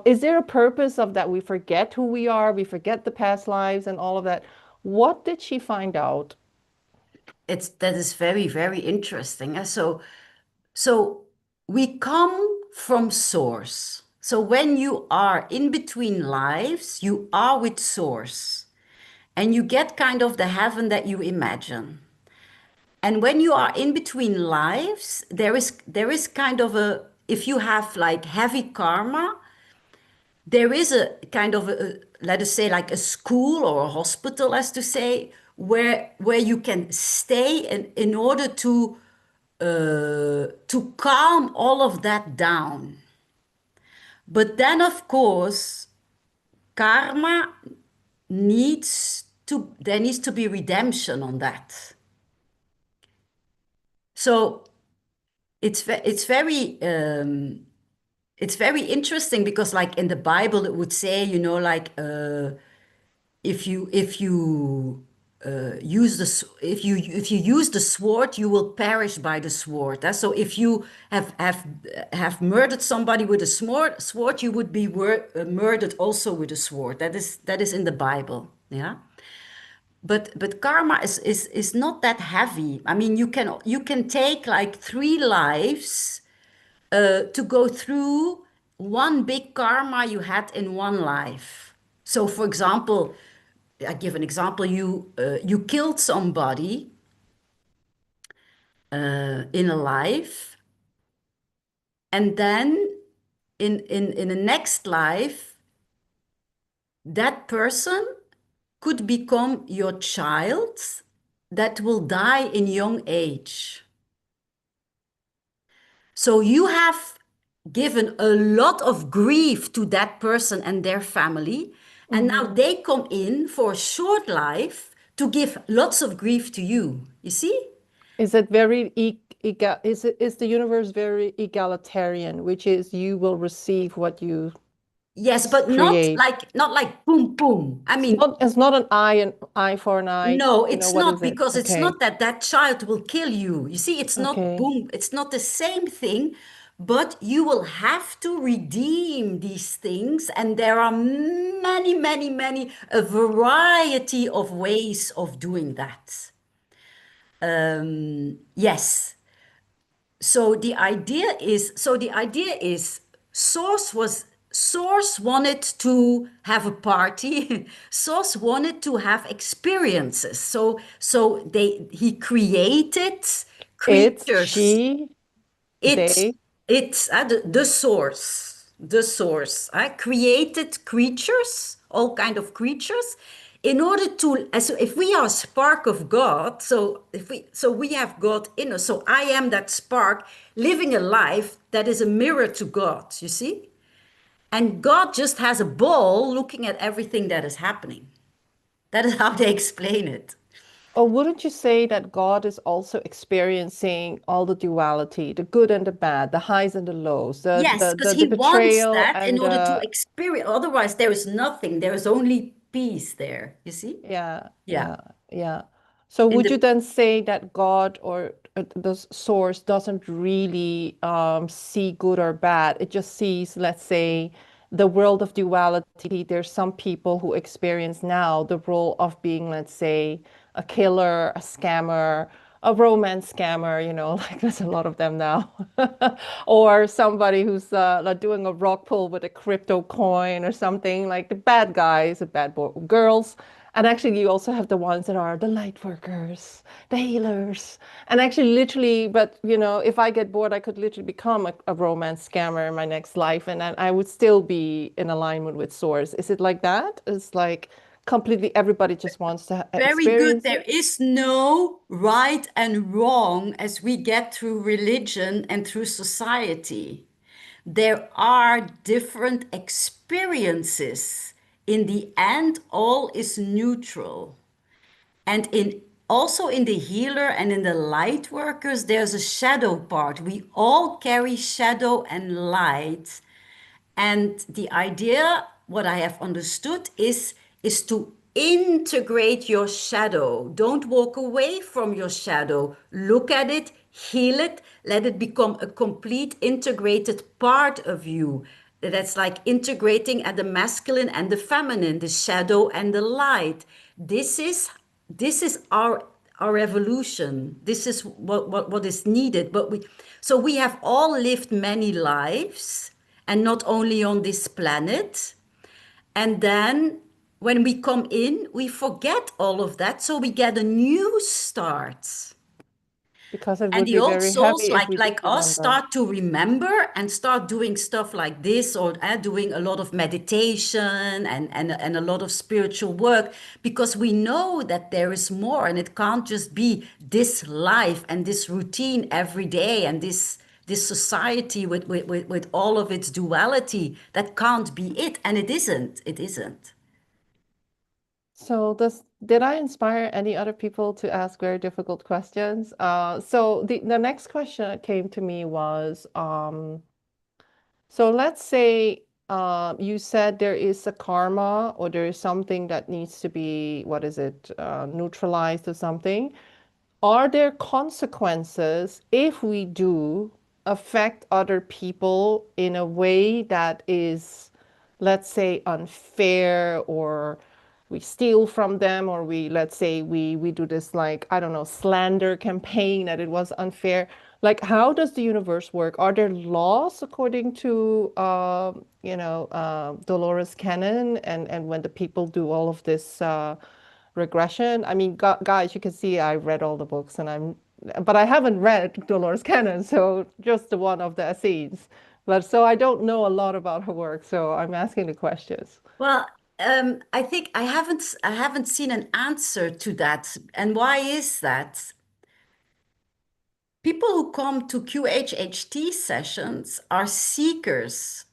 Is there a purpose of that? We forget who we are, we forget the past lives and all of that. What did she find out? That is very, very interesting. So we come from source. So when you are in between lives, you are with source and you get kind of the heaven that you imagine. And when you are in between lives, there is kind of a, if you have like heavy karma, there is a kind of a, let us say like a school or a hospital, as to say, where you can stay in order to calm all of that down. But then, of course, karma there needs to be redemption on that. So it's very interesting because, like in the Bible, it would say, like if you use the sword, you will perish by the sword. So if you have murdered somebody with a sword, you would be murdered also with a sword. That is in the Bible. Yeah. But karma is not that heavy. I mean, you can take like 3 lives to go through one big karma you had in one life. So, for example, I give an example. You killed somebody in a life, and then in the next life, that person could become your child that will die in young age. So you have given a lot of grief to that person and their family, and now Mhm. they come in for a short life to give lots of grief to you. You see? Is it very is the universe very egalitarian, which is you will receive what you Yes, but not create? like not like boom boom. I mean, It's not an eye for an eye. no, You know, it's what not, is it? because it's Okay. not that that child will kill you. You see, it's not Okay. boom, it's not the same thing, but you will have to redeem these things. And there are many, many, many, a variety of ways of doing that. Yes. So the idea is Source wanted to have a party. Source wanted to have experiences. So he created It's creatures. she, It's they. the source. I created creatures, all kind of creatures, in order to, as if we are a spark of God. So we have God in us. So I am that spark living a life that is a mirror to God. You see, and God just has a ball looking at everything that is happening. That is how they explain it. Or wouldn't you say that God is also experiencing all the duality, the good and the bad, the highs and the lows, the Yes, the because the, he the wants betrayal that in and order to experience. Otherwise, there is nothing. There is only peace there. You see? yeah, Yeah. yeah, yeah. So In would you the then say that God or the source doesn't really see good or bad? It just sees, let's say, the world of duality. There's some people who experience now the role of being, let's say, a killer, a scammer, a romance scammer, like there's a lot of them now. Or somebody who's like doing a rock pull with a crypto coin or something, like the bad guys, the bad girls. And actually, you also have the ones that are the light workers, the healers. And actually, literally, but if I get bored, I could literally become a romance scammer in my next life, and then I would still be in alignment with Source. Is it like that? It's like completely everybody just wants to Very good. experience There it is no right and wrong as we get through religion and through society. There are different experiences. In the end, all is neutral. And in also in the healer and in the light workers, there's a shadow part. We all carry shadow and light. And the idea, what I have understood, is to integrate your shadow. Don't walk away from your shadow. Look at it, heal it, let it become a complete integrated part of you. That's like integrating at the masculine and the feminine, the shadow and the light. This is our evolution. This is what is needed. So we have all lived many lives, and not only on this planet. And then when we come in, we forget all of that. So we get a new start. because it And would the be old very souls, heavy if like we did like us, remember. start to remember and start doing stuff like this, or doing a lot of meditation and a lot of spiritual work, because we know that there is more, and it can't just be this life and this routine every day, and this society with all of its duality. That can't be it, and it isn't. It isn't. So did I inspire any other people to ask very difficult questions? So the next question that came to me was, so let's say you said there is a karma or there is something that needs to be, what is it, neutralized or something. Are there consequences if we do affect other people in a way that is, let's say, unfair, or we steal from them, or let's say we do this, like, I don't know, slander campaign that it was unfair. Like, how does the universe work? Are there laws according to Dolores Cannon, and when the people do all of this regression? I mean, guys, you can see I read all the books, but I haven't read Dolores Cannon, so just the one of the Essenes. But so I don't know a lot about her work, so I'm asking the questions. Well, I think I haven't seen an answer to that. And why is that? People who come to QHHT sessions are seekers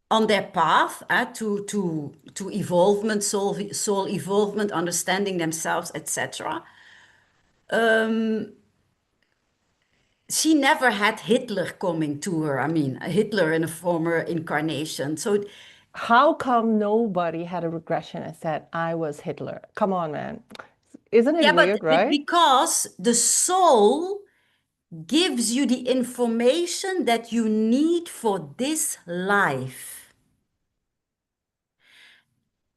on their path to evolvement, soul evolvement, understanding themselves, etc. She never had Hitler coming to her. I mean, Hitler in a former incarnation. So How come nobody had a regression and said, I was Hitler? Come on, man. Isn't it yeah, but weird, right? because the soul gives you the information that you need for this life.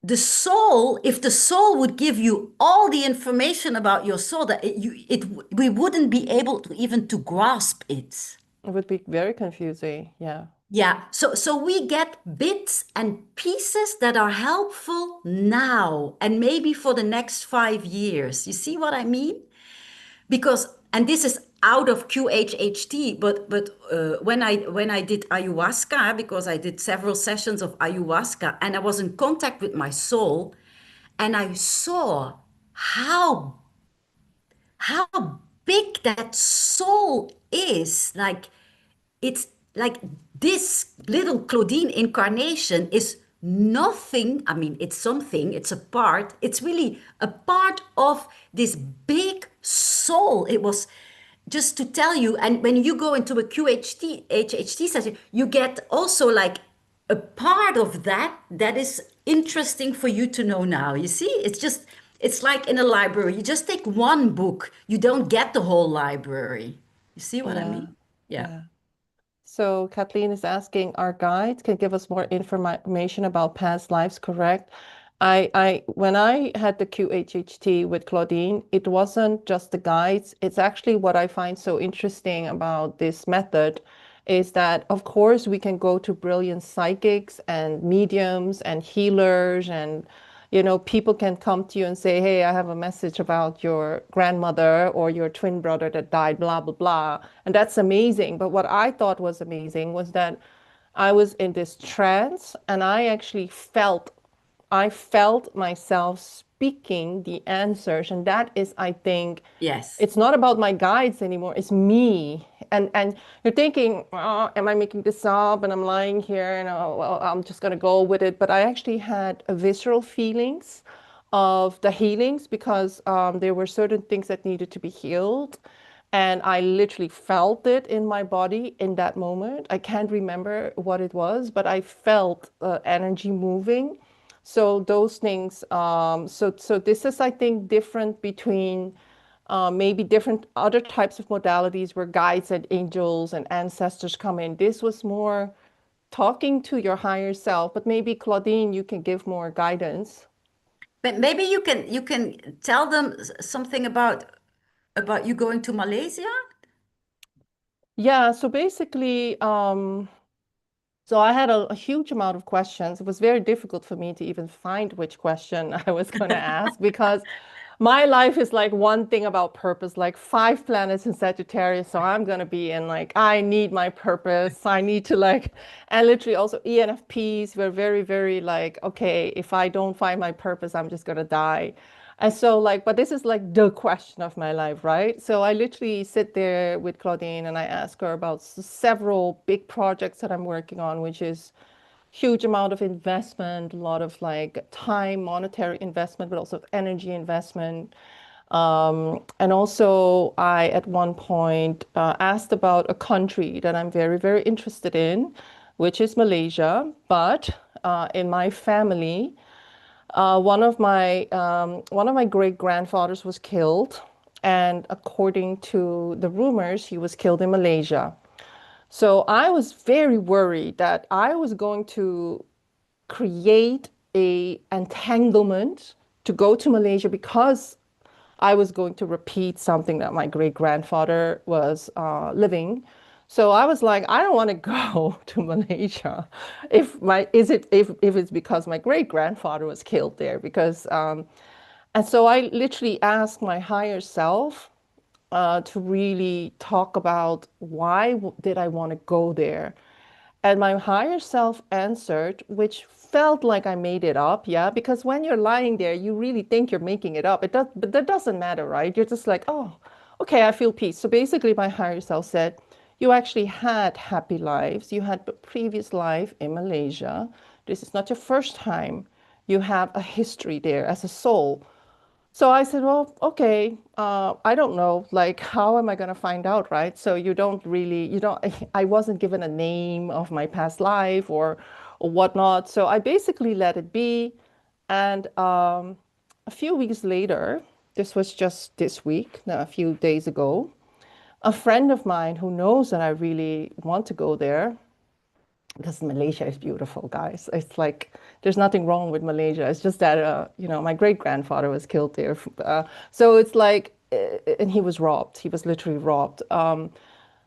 The soul, if the soul would give you all the information about your soul, that we wouldn't be able to even to grasp it. It would be very confusing. Yeah. Yeah, so we get bits and pieces that are helpful now and maybe for the next 5 years. You see what I mean? Because and this is out of QHHT, but when I did ayahuasca, because I did several sessions of ayahuasca, and I was in contact with my soul, and I saw how how big that soul is. Like it's like this little Claudine incarnation is nothing. I mean, it's something, it's a part, it's really a part of this big soul. It was just to tell you, and when you go into a QHT session, you get also like a part of that that is interesting for you to know now. You see, it's like in a library. You just take one book, you don't get the whole library. You see what I Yeah. mean? Yeah. Yeah. So Kathleen is asking, our guides can give us more information about past lives, correct? When I had the QHHT with Claudine, it wasn't just the guides. It's actually what I find so interesting about this method is that, of course, we can go to brilliant psychics and mediums and healers and people can come to you and say, hey, I have a message about your grandmother or your twin brother that died, blah, blah, blah. And that's amazing. But what I thought was amazing was that I was in this trance and I felt myself speaking the answers. And that is, I think, Yes. it's not about my guides anymore. It's me. And you're thinking, oh, am I making this up? And I'm lying here and oh, well, I'm just gonna go with it. But I actually had a visceral feelings of the healings because there were certain things that needed to be healed. And I literally felt it in my body in that moment. I can't remember what it was, but I felt energy moving. So those things, so this is, I think, different between maybe different other types of modalities where guides and angels and ancestors come in. This was more talking to your higher self, but maybe Claudine, you can give more guidance. But maybe you can tell them something about you going to Malaysia. Yeah, so basically, so I had a huge amount of questions. It was very difficult for me to even find which question I was going to ask because my life is like one thing about purpose, like 5 planets in Sagittarius. So I'm going to be in like, I need my purpose. I need to like, and literally also ENFPs were very, very like, okay, if I don't find my purpose, I'm just going to die. And so like, but this is like the question of my life, right? So I literally sit there with Claudine and I ask her about several big projects that I'm working on, which is huge amount of investment, a lot of like time, monetary investment, but also energy investment. And also I, at one point, asked about a country that I'm very, very interested in, which is Malaysia. But in my family, one of my great grandfathers was killed, and according to the rumors, he was killed in Malaysia. So I was very worried that I was going to create a entanglement to go to Malaysia because I was going to repeat something that my great grandfather was living. So I was like, I don't want to go to Malaysia if it's because my great grandfather was killed there because and so I literally asked my higher self to really talk about why did I want to go there. And my higher self answered, which felt like I made it up, yeah, because when you're lying there, you really think you're making it up. It does, but that doesn't matter, right? You're just like, oh, okay, I feel peace. So basically, my higher self said, you actually had happy lives. You had a previous life in Malaysia. This is not your first time. You have a history there as a soul. So I said, well, okay, I don't know, like, how am I going to find out, right? So I wasn't given a name of my past life or whatnot. So I basically let it be. And a few weeks later, this was just this week, no, a few days ago, a friend of mine who knows that I really want to go there, because Malaysia is beautiful, guys. It's like there's nothing wrong with Malaysia. It's just that my great grandfather was killed there. So it's like, and he was robbed. He was literally robbed.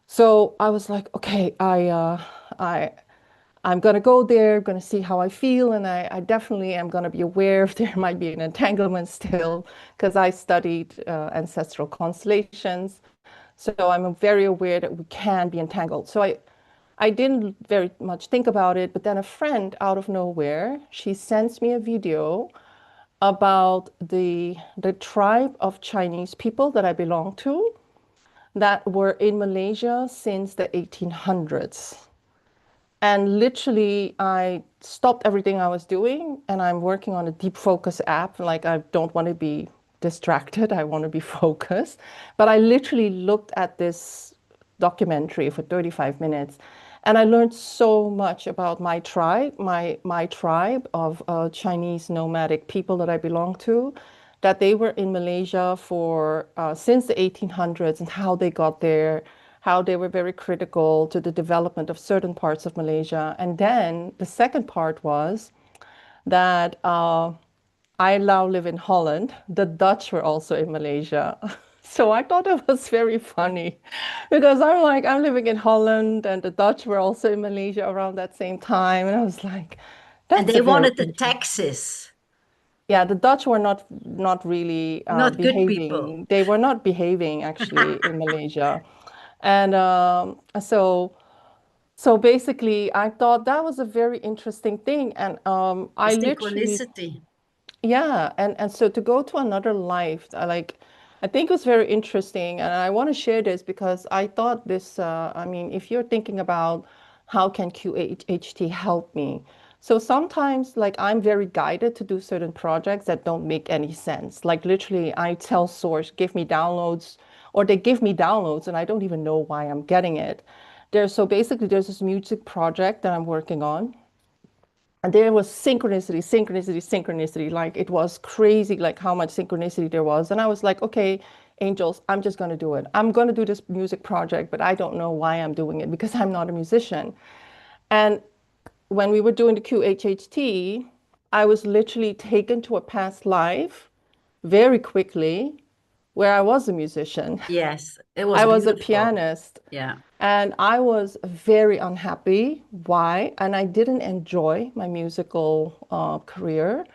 So I was like, okay, I I'm gonna go there, gonna see how I feel, and I definitely am gonna be aware if there might be an entanglement still, because I studied ancestral constellations. So I'm very aware that we can be entangled. So I didn't very much think about it, but then a friend out of nowhere, she sends me a video about the tribe of Chinese people that I belong to that were in Malaysia since the 1800s. And literally, I stopped everything I was doing and I'm working on a deep focus app. Like, I don't want to be distracted, I want to be focused. But I literally looked at this documentary for 35 minutes and I learned so much about my tribe, my tribe of Chinese nomadic people that I belong to, that they were in Malaysia for since the 1800s and how they got there, how they were very critical to the development of certain parts of Malaysia. And then the second part was that I now live in Holland. The Dutch were also in Malaysia. So I thought it was very funny because I'm like, I'm living in Holland and the Dutch were also in Malaysia around that same time. And I was like, And that's a they very wanted the interesting. taxes, Yeah, the Dutch were not really not good people. behaving. They were not behaving actually in Malaysia. And so basically, I thought that was a very interesting thing. And The I literally, synchronicity. yeah, and so to go to another life, I think it was very interesting, and I want to share this because I thought this. I mean, if you're thinking about how can QHHT help me, so sometimes like I'm very guided to do certain projects that don't make any sense. Like literally, I tell Source, give me downloads, or they give me downloads, and I don't even know why I'm getting it. So basically, there's this music project that I'm working on. And there was synchronicity, synchronicity, synchronicity. Like it was crazy, like how much synchronicity there was. And I was like, okay, angels, I'm just going to do it. I'm going to do this music project, but I don't know why I'm doing it because I'm not a musician. And when we were doing the QHHT, I was literally taken to a past life very quickly where I was a musician. Yes, it was I was a beautiful. pianist. Yeah. And I was very unhappy. Why? And I didn't enjoy my musical career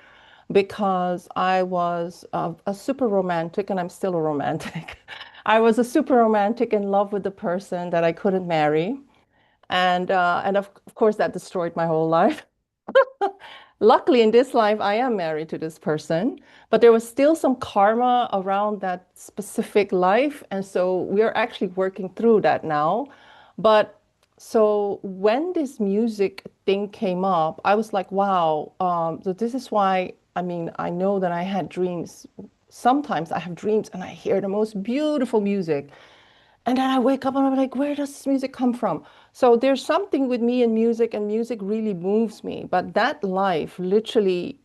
because I was a super romantic, and I'm still a romantic. I was a super romantic in love with the person that I couldn't marry. And of course, that destroyed my whole life. Luckily, in this life, I am married to this person, but there was still some karma around that specific life. And so we're actually working through that now. But so when this music thing came up, I was like, wow. So this is why, I mean, I know that I had dreams. Sometimes I have dreams and I hear the most beautiful music. And then I wake up and I'm like, where does this music come from? So there's something with me and music really moves me. But that life, literally,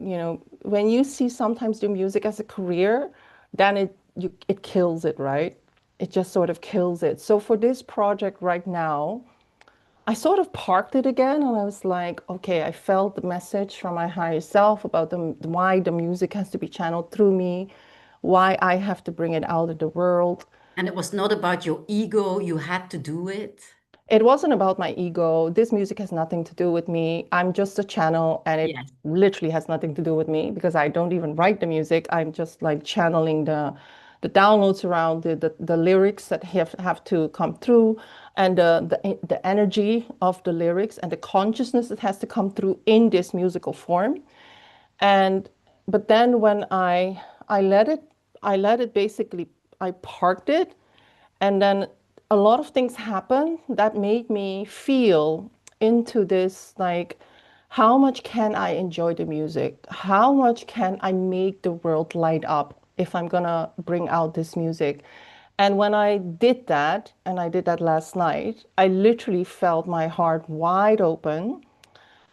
when you see sometimes do music as a career, then it kills it, right? It just sort of kills it. So for this project right now, I sort of parked it again and I was like, okay, I felt the message from my higher self about why the music has to be channeled through me, why I have to bring it out of the world. And it was not about your ego. You had to do it. It wasn't about my ego. This music has nothing to do with me. I'm just a channel and it Yes. literally has nothing to do with me because I don't even write the music. I'm just like channeling the downloads around the lyrics that have to come through and the energy of the lyrics and the consciousness that has to come through in this musical form. And but then when I let it I let it basically I parked it and then a lot of things happened that made me feel into this like, how much can I enjoy the music? How much can I make the world light up if I'm gonna bring out this music? And when I did that, and I did that last night, I literally felt my heart wide open.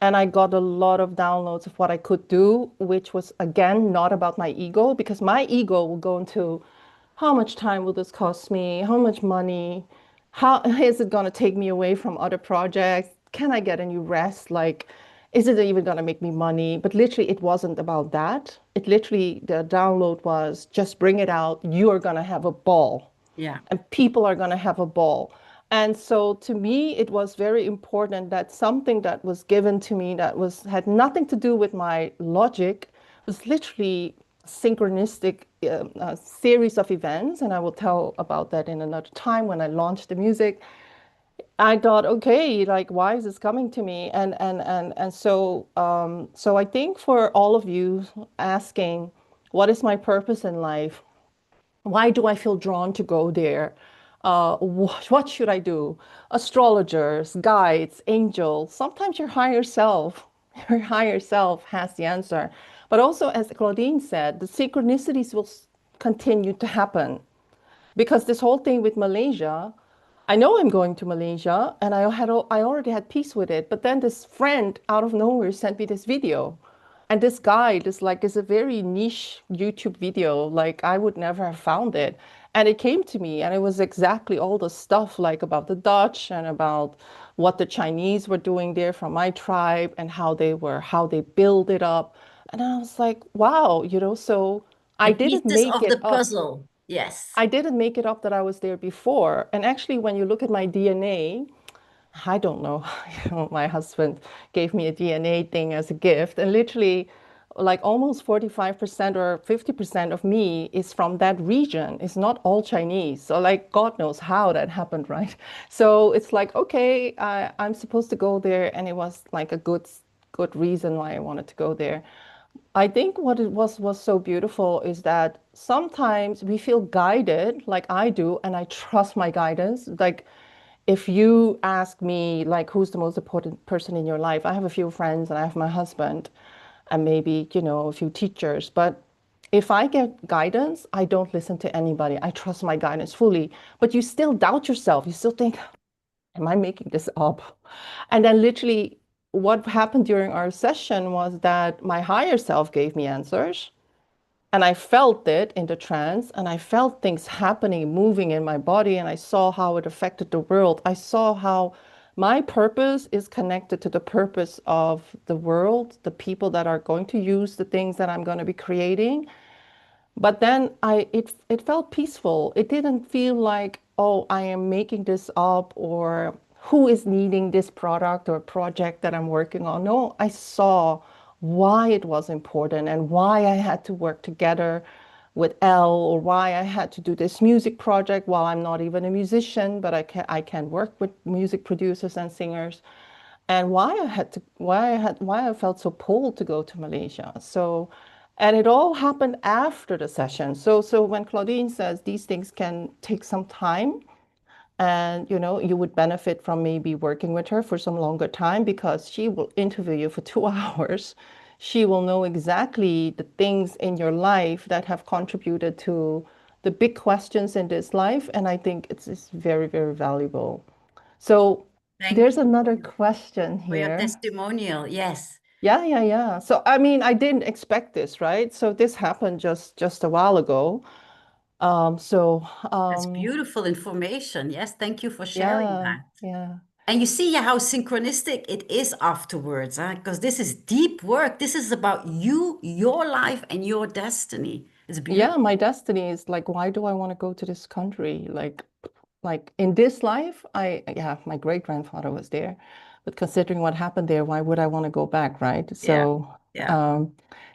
And I got a lot of downloads of what I could do, which was again not about my ego, because my ego will go into how much time will this cost me? How much money? How is it going to take me away from other projects? Can I get any rest? Like, is it even going to make me money? But literally, it wasn't about that. It literally, the download was just bring it out. You are going to have a ball Yeah. and people are going to have a ball. And so to me, it was very important that something that was given to me that was had nothing to do with my logic was literally synchronistic series of events. And I will tell about that in another time when I launched the music. I thought, okay, like why is this coming to me? So I think for all of you asking, what is my purpose in life? Why do I feel drawn to go there? What should I do? Astrologers, guides, angels, sometimes your higher self, your higher self has the answer. But also, as Claudine said, the synchronicities will continue to happen because this whole thing with Malaysia, I know I'm going to Malaysia and I already had peace with it. But then this friend out of nowhere sent me this video. And this guide is a very niche YouTube video. Like I would never have found it. And it came to me and it was exactly all the stuff like about the Dutch and about what the Chinese were doing there from my tribe and how they build it up. And I was like, wow, so I The didn't pieces make of it the up. puzzle. Yes. I didn't make it up that I was there before. And actually, when you look at my DNA, I don't know, my husband gave me a DNA thing as a gift, and literally, like almost 45% or 50% of me is from that region. It's not all Chinese. So, like, God knows how that happened, right? So it's like, okay, I'm supposed to go there, and it was like a good reason why I wanted to go there. I think what it was so beautiful is that sometimes we feel guided, like I do, and I trust my guidance. Like if you ask me, like, who's the most important person in your life? I have a few friends and I have my husband and maybe, a few teachers. But if I get guidance, I don't listen to anybody. I trust my guidance fully. But you still doubt yourself. You still think, am I making this up? And then literally what happened during our session was that my higher self gave me answers. And I felt it in the trance, and I felt things happening, moving in my body, and I saw how it affected the world. I saw how my purpose is connected to the purpose of the world, the people that are going to use the things that I'm going to be creating. But then it felt peaceful. It didn't feel like, oh, I am making this up or who is needing this product or project that I'm working on. No, I saw why it was important and why I had to work together with Elle or why I had to do this music project while I'm not even a musician, but I can work with music producers and singers and why I felt so pulled to go to Malaysia. So, and it all happened after the session. So when Claudine says these things can take some time, and you would benefit from maybe working with her for some longer time because she will interview you for 2 hours. She will know exactly the things in your life that have contributed to the big questions in this life, and I think it's very, very valuable. So Thank there's you another question for your here. testimonial. Yes. Yeah, yeah, yeah. So I mean, I didn't expect this, right? So this happened just a while ago. Um, so That's um, beautiful information. Yes. Thank you for sharing yeah, that. yeah. And you see how synchronistic it is afterwards, huh? Because this is deep work. This is about you, your life, and your destiny. It's Yeah, beautiful. my destiny is like, why do I want to go to this country? Like in this life, yeah, my great grandfather was there, but considering what happened there, why would I want to go back, right? Yeah. So, Yeah. um,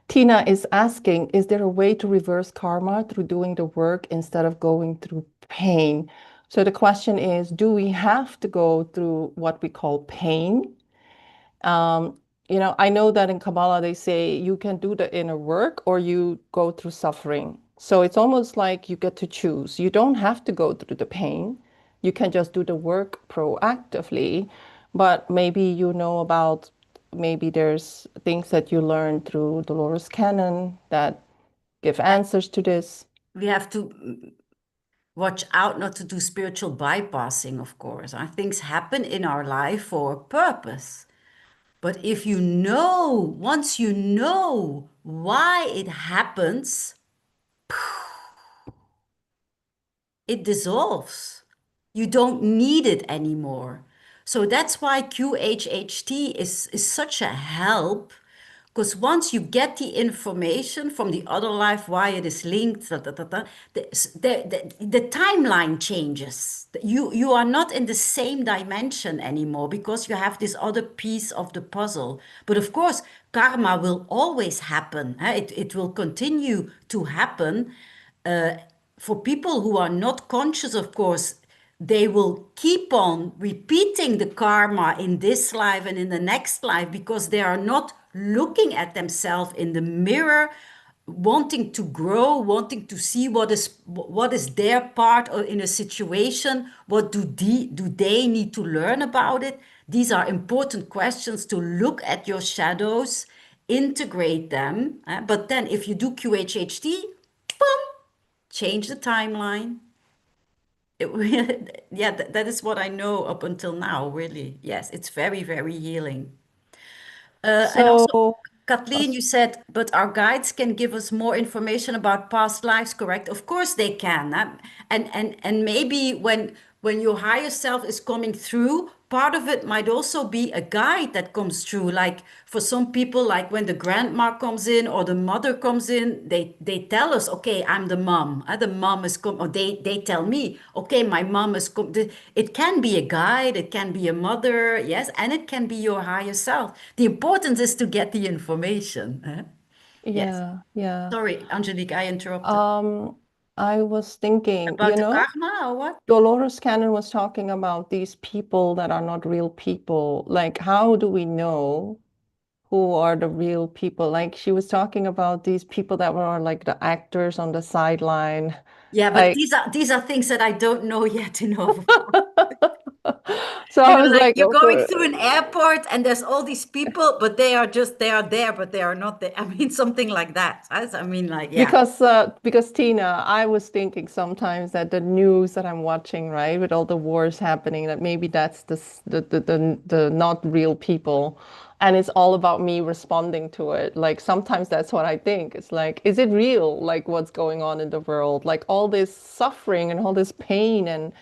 Tina is asking, is there a way to reverse karma through doing the work instead of going through pain? So the question is, do we have to go through what we call pain? Um, I know that in Kabbalah they say you can do the inner work or you go through suffering. So it's almost like you get to choose. You don't have to go through the pain. You can just do the work proactively. But maybe maybe there's things that you learn through Dolores Cannon that give Yeah. answers to this. We have to watch out not to do spiritual bypassing, of course. Things happen in our life for a purpose. But if you know, once you know why it happens, it dissolves. You don't need it anymore. So that's why QHHT is such a help, because once you get the information from the other life, why it is linked, the timeline changes. You are not in the same dimension anymore because you have this other piece of the puzzle. But of course, karma will always happen. It will continue to happen. For people who are not conscious, of course, they will keep on repeating the karma in this life and in the next life because they are not looking at themselves in the mirror, wanting to grow, wanting to see what is their part in a situation, what do they need to learn about it. These are important questions to look at your shadows, integrate them. But then if you do QHHT, boom, change the timeline. Yeah, that is what I know up until now, really. Yes, it's very, very healing. And also, So, Kathleen, you said, but our guides can give us more information about past lives, correct? Of course they can. And maybe when your higher self is coming through, part of it might also be a guide that comes through. Like for some people, like when the grandma comes in or the mother comes in, they tell us, okay, I'm the mom. The mom is come, or they tell me, okay, my mom is come. It can be a guide, it can be a mother, yes, and it can be your higher self. The importance is to get the information. Yes. yeah, yeah. Sorry, Angelique, I interrupted. Um, I was thinking, About the karma or what? Dolores Cannon was talking about these people that are not real people. Like, how do we know who are the real people? Like, she was talking about these people that were like the actors on the sideline. Yeah, but Like, these are things that I don't know yet enough. so I was Like like, you're going okay, through an airport and there's all these people, but they are there, but they are not there. I mean, something like that. I mean, like, yeah. because Tina, I was thinking sometimes that the news that I'm watching, right, with all the wars happening, that maybe that's the not real people, and it's all about me responding to it. Like sometimes that's what I think. It's like, is it real? Like what's going on in the world? Like all this suffering and all this pain and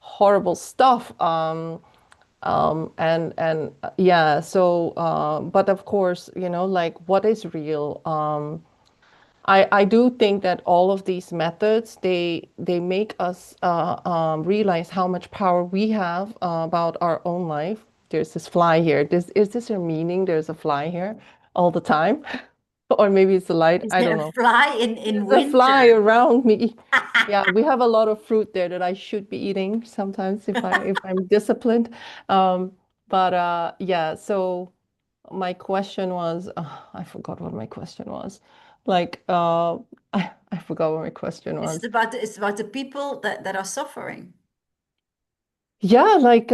horrible stuff. And yeah, so but of course, like what is real? I do think that all of these methods, they make us realize how much power we have about our own life. There's this fly here. Is this your meaning? There's a fly here all the time, or maybe it's the light. Is I there don't a know. fly in There's a fly winter? around me. Yeah, we have a lot of fruit there that I should be eating sometimes if I'm disciplined. Um, but yeah, so my question was, I forgot what my question was. Like, I forgot what my question It's was. about it's about the people that are suffering. Yeah, like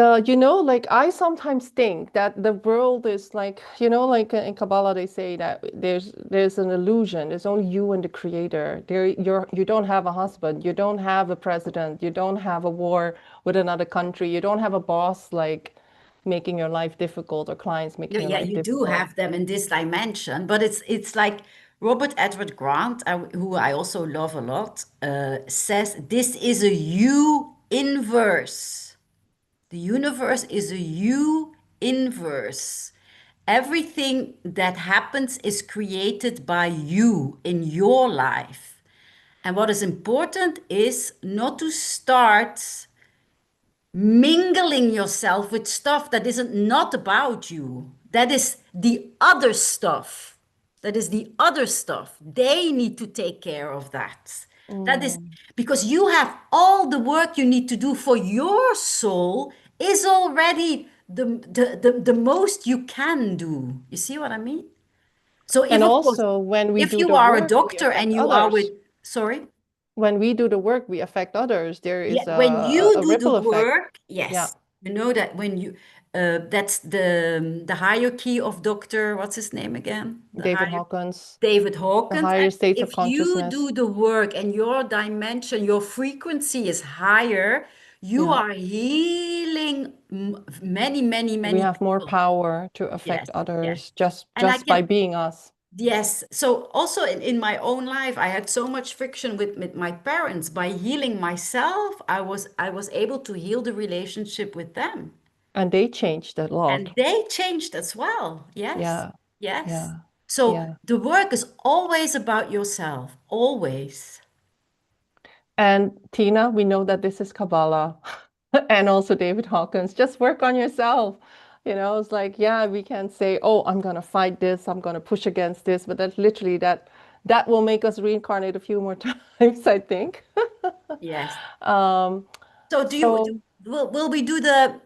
I sometimes think that the world is like, like in Kabbalah they say that there's an illusion. There's only you and the creator. You don't have a husband, you don't have a president, you don't have a war with another country, you don't have a boss like making your life difficult or clients No, making your yeah, life you do difficult. have them in this dimension, but it's like Robert Edward Grant, who I also love a lot, says this is a U inverse. The universe is a U inverse. Everything that happens is created by you in your life. And what is important is not to start mingling yourself with stuff that isn't not about you. That is the other stuff. That is the other stuff. They need to take care of that. That is Mm. because you have all the work you need to do for your soul is already the most you can do. You see what I mean? So if And of course, also when we if do you the are a work, we doctor and affect you are with, others. sorry. When we do the work, we affect others. There Yeah, is when a, you a do the ripple effect. work, Yeah. yes, you know that when you that's the hierarchy of Dr. What's his name again? The David higher Hawkins, David the Hawkins. higher And states of if you consciousness. do the work and your dimension, your frequency is higher, you Yeah. are healing many, many, We many have more people. power to affect Yes, yes. others And I just by can being us. Yes. So also in my own life, I had so much friction with my parents. By healing myself, I was able to heal the relationship with them. And they changed a lot. And they changed as well. Yes. Yeah, Yes. yeah, So yeah. the work is always about yourself. Always. And Tina, we know that this is Kabbalah and also David Hawkins. Just work on yourself. It's like, yeah, we can say, oh, I'm gonna fight this, I'm gonna push against this, but that's literally that will make us reincarnate a few more times, I think. Yes. Um, So so will we do the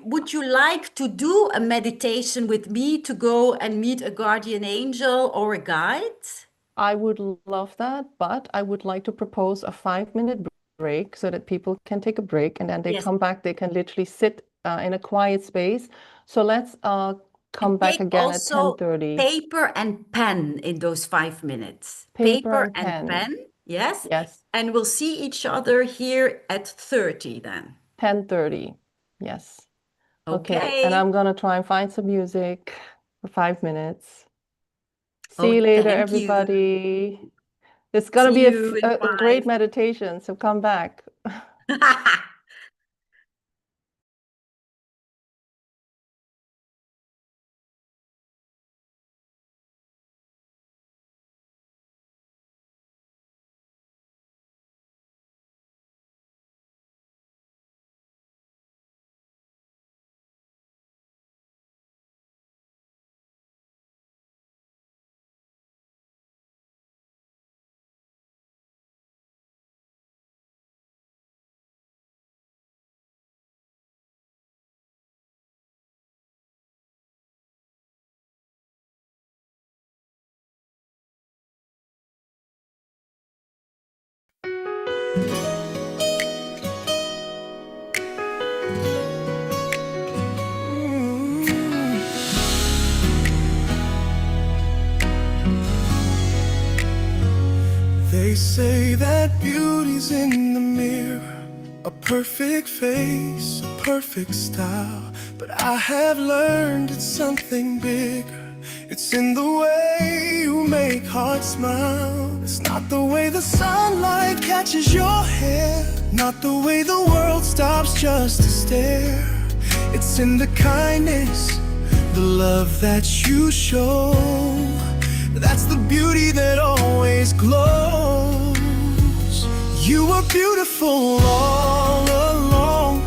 would you like to do a meditation with me to go and meet a guardian angel or a guide? I would love that, but I would like to propose a 5-minute break so that people can take a break and then they Yes. come back. They can literally sit in a quiet space. So let's come And back take again at also 10:30. paper and pen in those 5 minutes. Paper Paper and and pen. pen, yes. Yes, And we'll see each other here at 30 then. 10:30. Yes. Okay. And Okay. I'm gonna try and find some music for 5 minutes. See Oh, you later, thank you. everybody. It's gonna See be you in a great 5. meditation, so come back. They say that beauty's in the mirror, a perfect face, a perfect style. But I have learned it's something bigger. It's in the way you make hearts smile. It's not the way the sunlight catches your hair, not the way the world stops just to stare. It's in the kindness, the love that you show. That's the beauty that always glows. You were beautiful all along,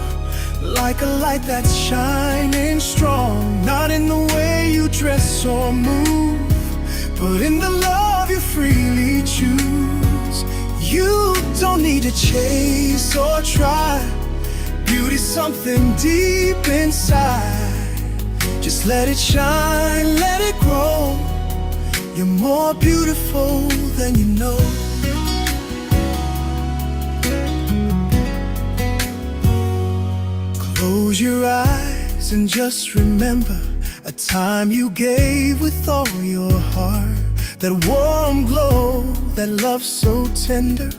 like a light that's shining strong. Not in the way you dress or move, but in the love you freely choose. You don't need to chase or try. Beauty's something deep inside. Just let it shine, let it grow. You're more beautiful than you know. Close your eyes and just remember a time you gave with all your heart. That warm glow, that love so tender.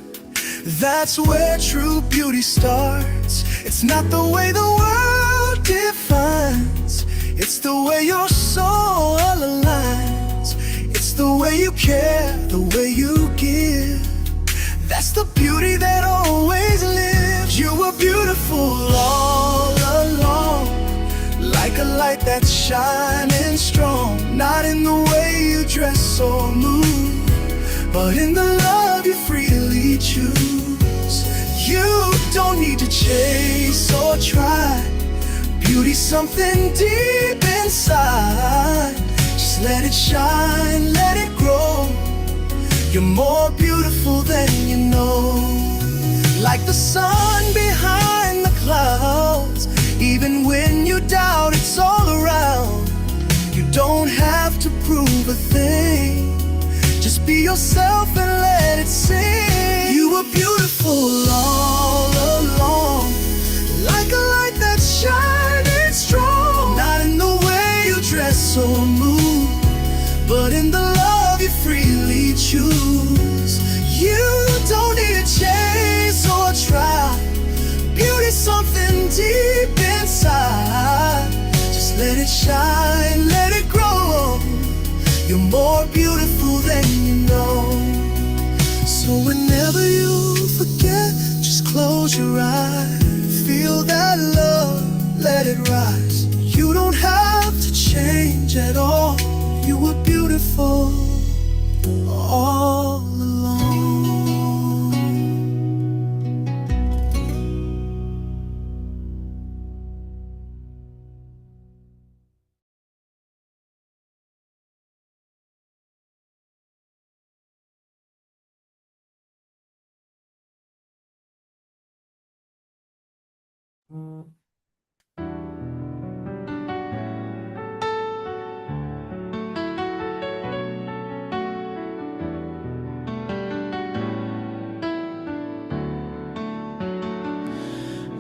That's where true beauty starts. It's not the way the world defines, it's the way your soul aligns. It's the way you care, the way you give. That's the beauty that always lives. You were beautiful all along, like a light that's shining strong. Not in the way you dress or move, but in the love you freely choose. You don't need to chase or try. Beauty's something deep inside. Just let it shine, let it grow. You're more beautiful than you know. Like the sun behind the clouds, even when you doubt it's all around. You don't have to prove a thing, just be yourself and let it sing. You were beautiful all along, like a light that's shining strong. Not in the way you dress or move, but in the love you freely choose. You don't need to chase or try. Beauty's something deep inside. Just let it shine, let it grow. You're more beautiful than you know. So whenever you forget, just close your eyes. Feel that love, let it rise. You don't have to change at all. You were beautiful all along.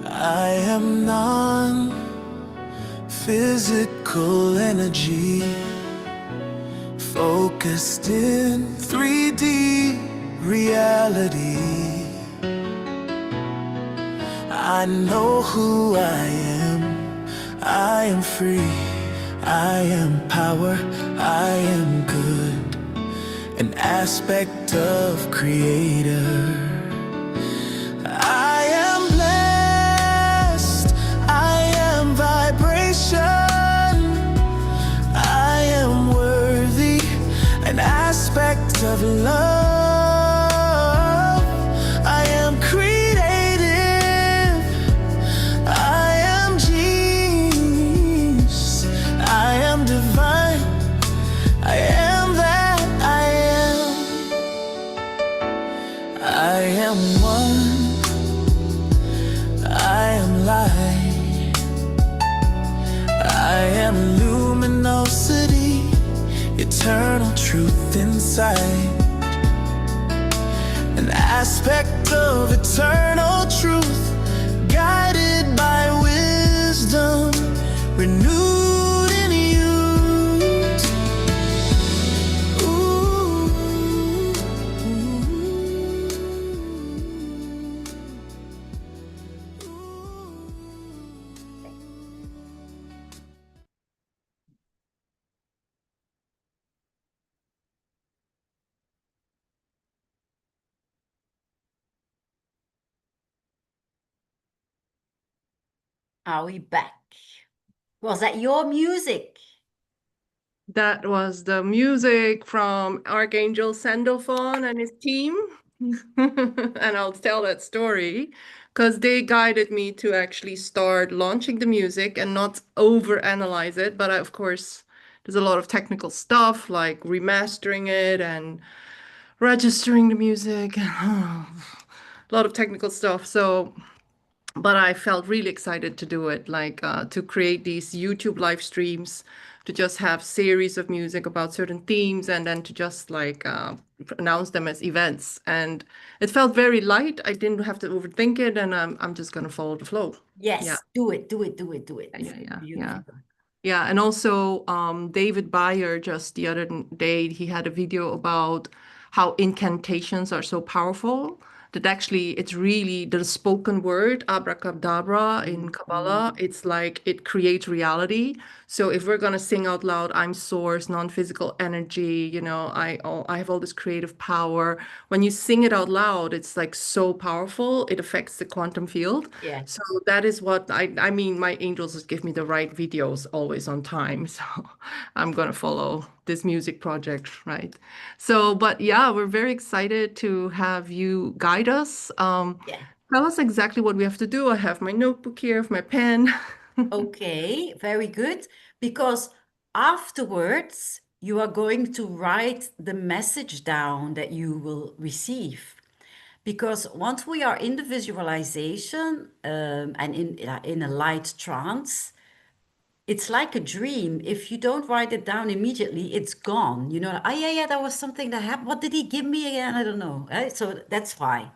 I am non-physical energy, focused in 3D reality. I know who I am free, I am power, I am good, an aspect of creator. I am blessed, I am vibration, I am worthy, an aspect of love. I am creative, I am genius, I am divine, I am that I am. I am one, I am light, I am luminosity, eternal truth inside, an aspect of eternal truth, guided by wisdom, renewed in youth. Ooh. Are we back? Was that your music? That was the music from Archangel Sandalphon and his team. And I'll tell that story because they guided me to actually start launching the music and not over-analyze it. But of course, there's a lot of technical stuff like remastering it and registering the music, a lot of technical stuff. So, but I felt really excited to do it, like to create these YouTube live streams, to just have series of music about certain themes, and then to just like announce them as events. And it felt very light. I didn't have to overthink it, and I'm just gonna follow the flow. Yeah, Yes, do it, do it, do it, do it. yeah. Beautiful. Yeah, and also David Beyer just the other day, he had a video about how incantations are so powerful that actually it's really the spoken word, abracadabra in Kabbalah, it's like it creates reality. So if we're gonna sing out loud, I'm source, non-physical energy, I have all this creative power. When you sing it out loud, it's like so powerful, it affects the quantum field. Yeah. So that is what I mean, my angels just give me the right videos always on time. So I'm gonna follow this music project, right? So, but yeah, we're very excited to have you guide us. Yeah. Tell us exactly what we have to do. I have my notebook here, my pen. Okay, very good. Because afterwards, you are going to write the message down that you will receive. Because once we are in the visualization and in a light trance, it's like a dream. If you don't write it down immediately, it's gone. You know, yeah, yeah, that was something that happened. What did he give me again? I don't know. Right? So that's why.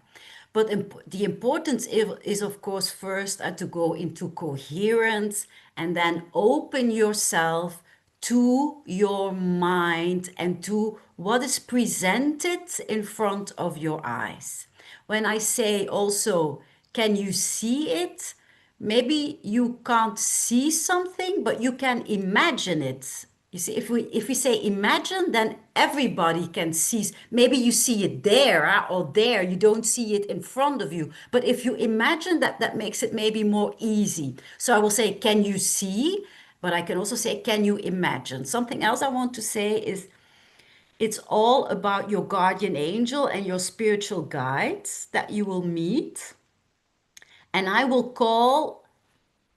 But the importance is, of course, first to go into coherence and then open yourself to your mind and to what is presented in front of your eyes. When I say also, can you see it? Maybe you can't see something, but you can imagine it You see, if we say imagine, then everybody can see. Maybe you see it there or there. You don't see it in front of you. But if you imagine that, that makes it maybe more easy. So I will say, can you see? But I can also say, can you imagine? Something else I want to say is it's all about your guardian angel and your spiritual guides that you will meet. And I will call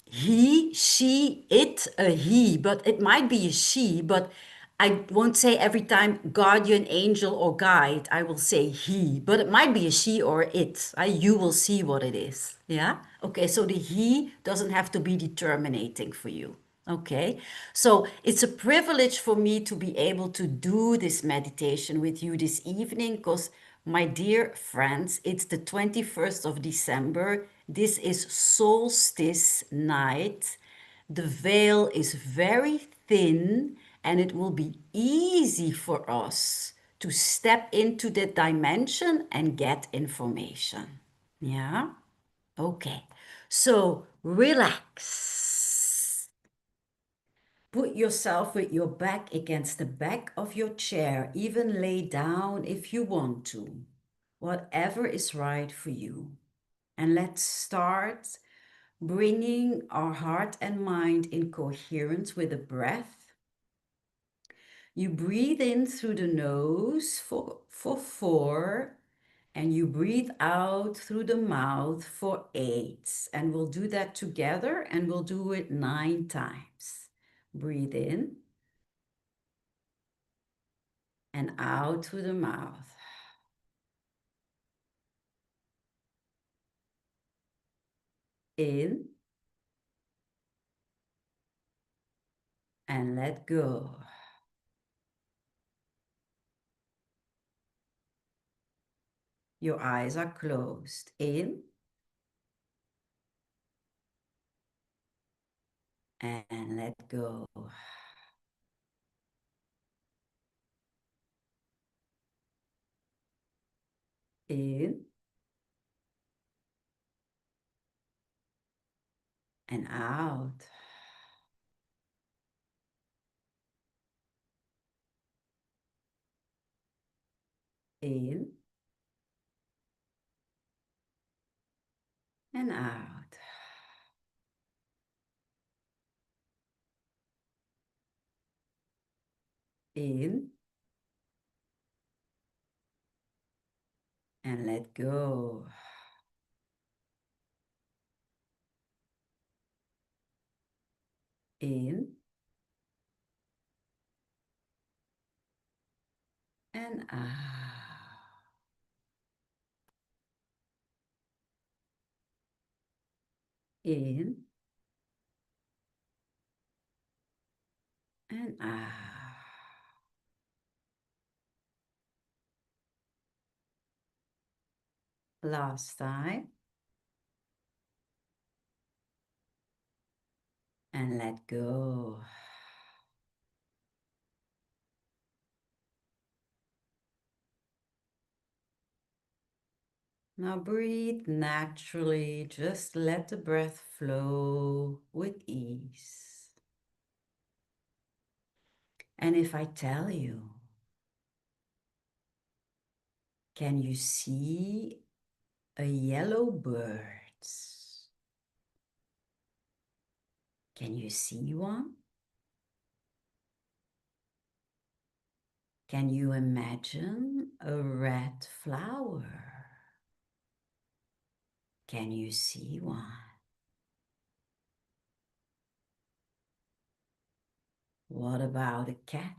he, she, it, a he, but it might be a she, but I won't say every time guardian angel or guide, I will say he, but it might be a she or it. You will see what it is. Yeah. Okay. So the he doesn't have to be determinating for you. Okay. So it's a privilege for me to be able to do this meditation with you this evening because my dear friends, it's the 21st of December. This is solstice night. The veil is very thin and it will be easy for us to step into that dimension and get information. Yeah? Okay. So relax. Put yourself with your back against the back of your chair. Even lay down if you want to. Whatever is right for you. And let's start bringing our heart and mind in coherence with the breath. You breathe in through the nose for 4, and you breathe out through the mouth for 8. And we'll do that together, and we'll do it 9 times. Breathe in and out through the mouth. In and let go. Your eyes are closed. In and let go. In and out. In and out. In and let go. In and out. In and out. Last time. And let go. Now breathe naturally. Just let the breath flow with ease. And if I tell you, can you see a yellow bird? Can you see one? Can you imagine a red flower? Can you see one? What about a cat?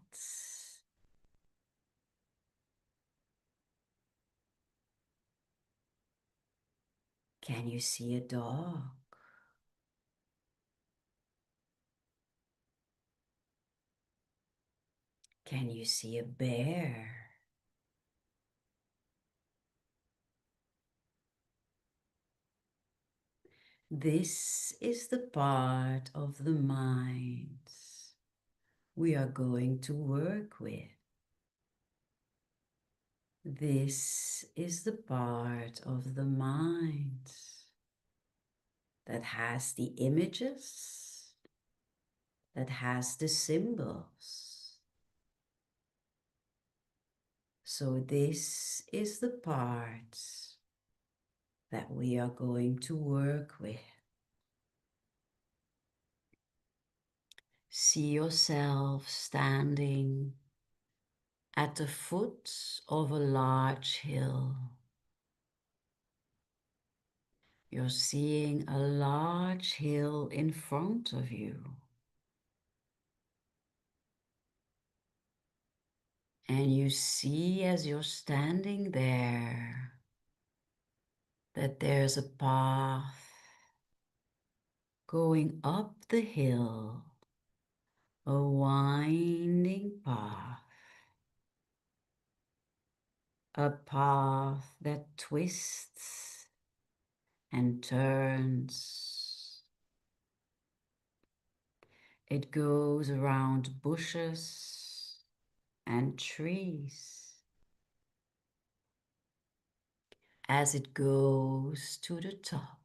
Can you see a dog? Can you see a bear? This is the part of the mind we are going to work with. This is the part of the mind that has the images, that has the symbols, So this is the part that we are going to work with. See yourself standing at the foot of a large hill. You're seeing a large hill in front of you. And you see as you're standing there that there's a path going up the hill, a winding path, a path that twists and turns. It goes around bushes and trees. As it goes to the top,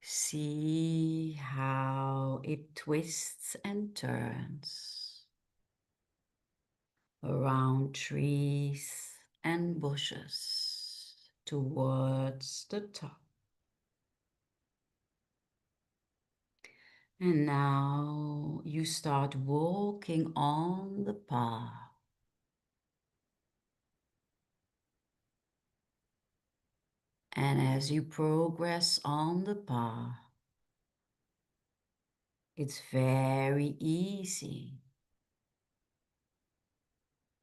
see how it twists and turns around trees and bushes towards the top. And now you start walking on the path. And as you progress on the path, it's very easy.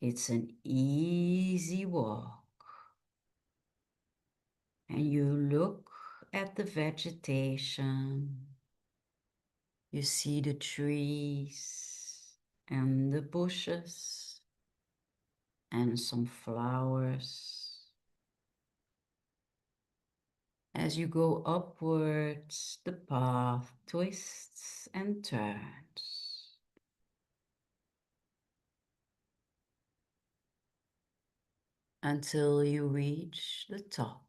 It's an easy walk. And you look at the vegetation. You see the trees and the bushes and some flowers. As you go upwards, the path twists and turns. Until you reach the top.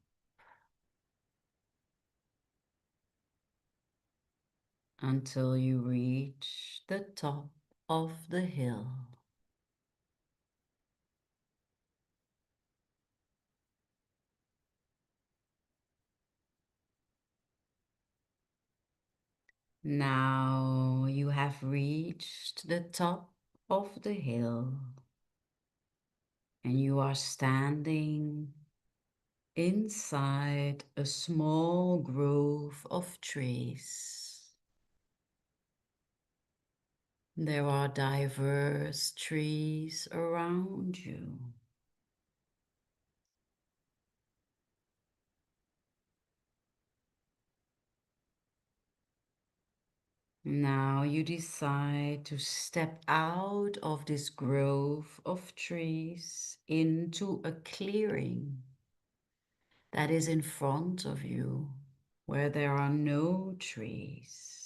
Until you reach the top of the hill. Now you have reached the top of the hill and you are standing inside a small grove of trees. There are diverse trees around you. Now you decide to step out of this grove of trees into a clearing that is in front of you, where there are no trees.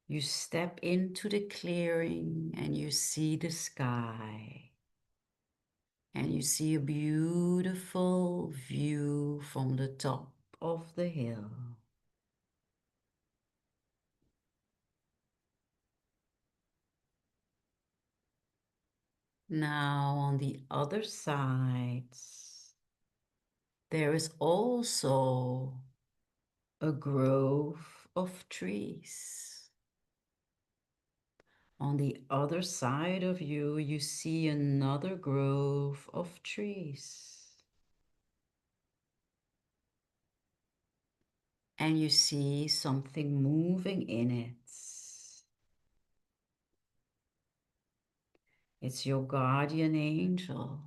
You step into the clearing and you see the sky. And you see a beautiful view from the top of the hill. Now on the other side, there is also a grove of trees. On the other side of you, you see another grove of trees. And you see something moving in it. It's your guardian angel.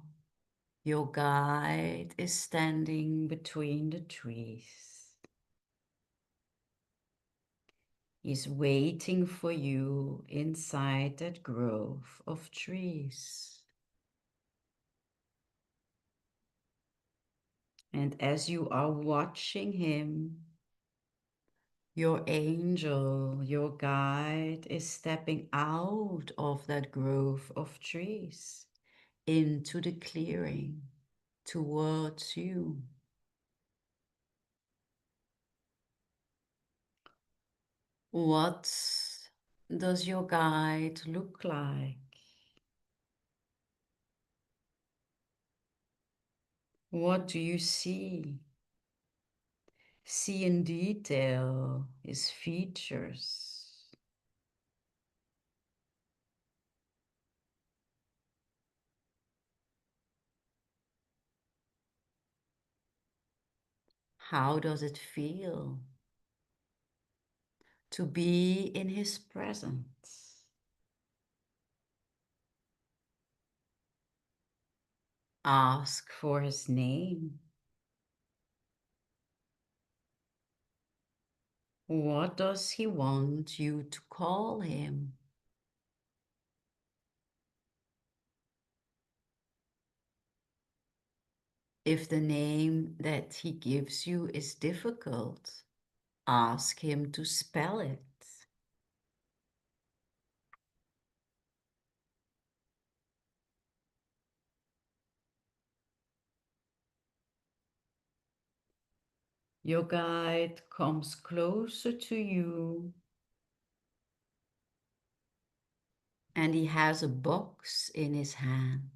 Your guide is standing between the trees. He's waiting for you inside that grove of trees. And as you are watching him, your angel, your guide, is stepping out of that grove of trees into the clearing towards you. What does your guide look like? What do you see? See in detail his features. How does it feel to be in his presence? Ask for his name. What does he want you to call him? If the name that he gives you is difficult, ask him to spell it. Your guide comes closer to you and he has a box in his hand.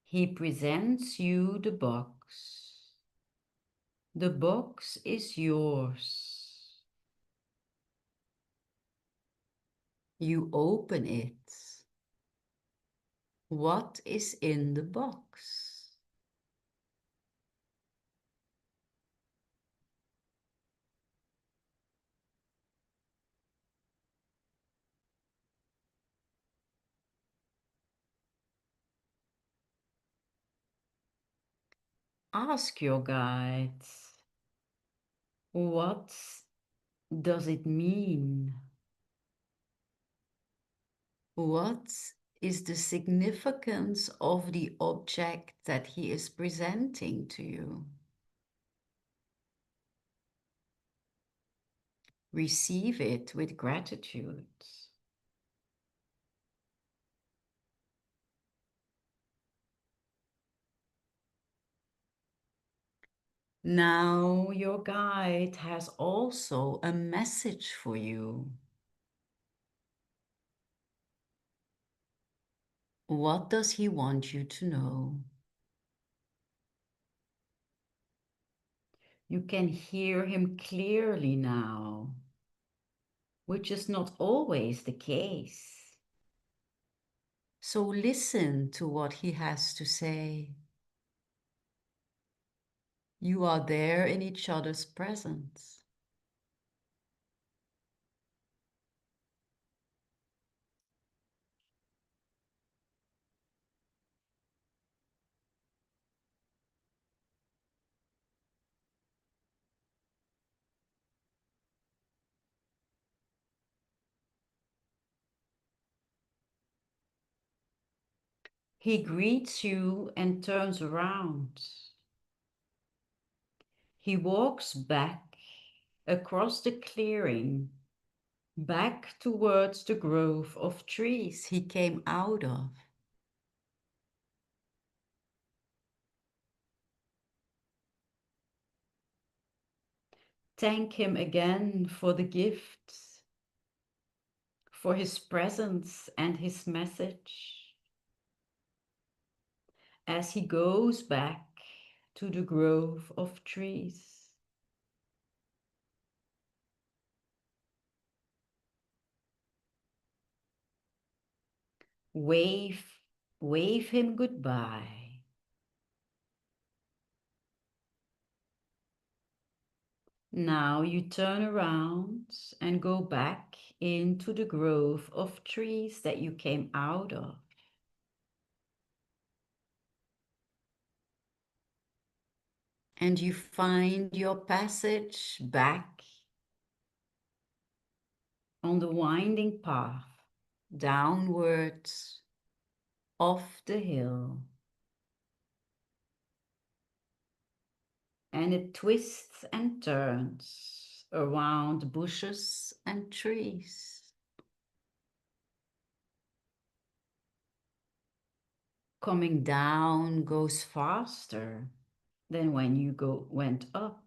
He presents you the box. The box is yours. You open it. What is in the box? Ask your guide, what does it mean? What is the significance of the object that he is presenting to you? Receive it with gratitude. Now your guide has also a message for you. What does he want you to know? You can hear him clearly now, which is not always the case. So listen to what he has to say. You are there in each other's presence. He greets you and turns around. He walks back across the clearing, back towards the grove of trees he came out of. Thank him again for the gifts, for his presence and his message. As he goes back to the grove of trees. Wave him goodbye. Now you turn around and go back into the grove of trees that you came out of. And you find your passage back on the winding path downwards off the hill. And it twists and turns around bushes and trees. Coming down goes faster than when you went up.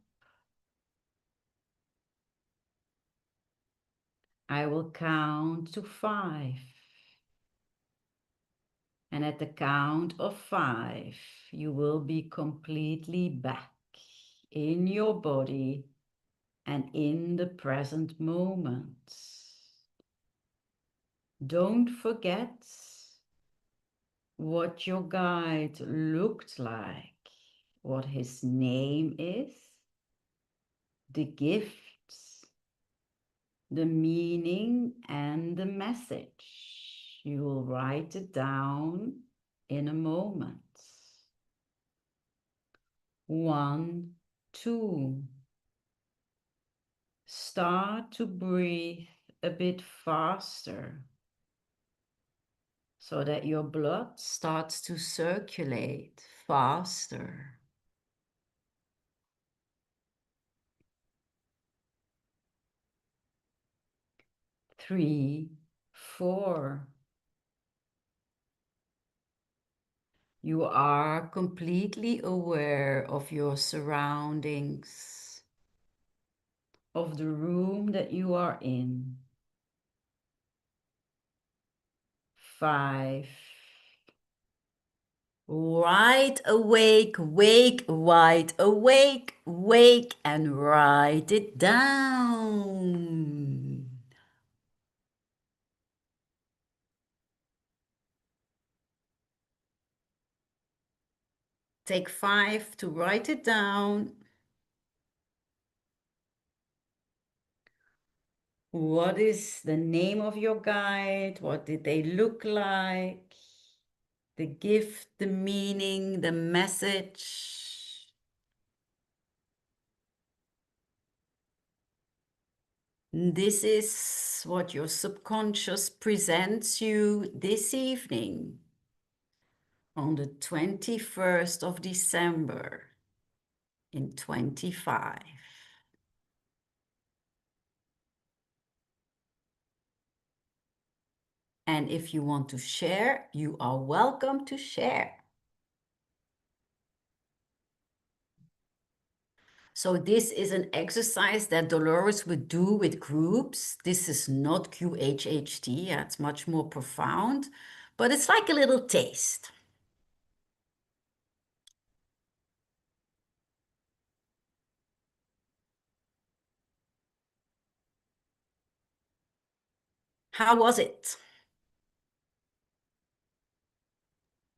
I will count to 5. And at the count of 5, you will be completely back in your body and in the present moment. Don't forget what your guide looked like, what his name is, the gifts, the meaning, and the message. You will write it down in a moment. 1, 2. Start to breathe a bit faster so that your blood starts to circulate faster. 3, 4. You are completely aware of your surroundings, of the room that you are in. 5. Wide awake, wake, wide awake, wake, and write it down. Take 5 to write it down. What is the name of your guide? What did they look like? The gift, the meaning, the message. This is what your subconscious presents you this evening on the 21st of December in 25. And if you want to share, you are welcome to share. So this is an exercise that Dolores would do with groups. This is not QHHT, yeah, it's much more profound, but it's like a little taste. How was it?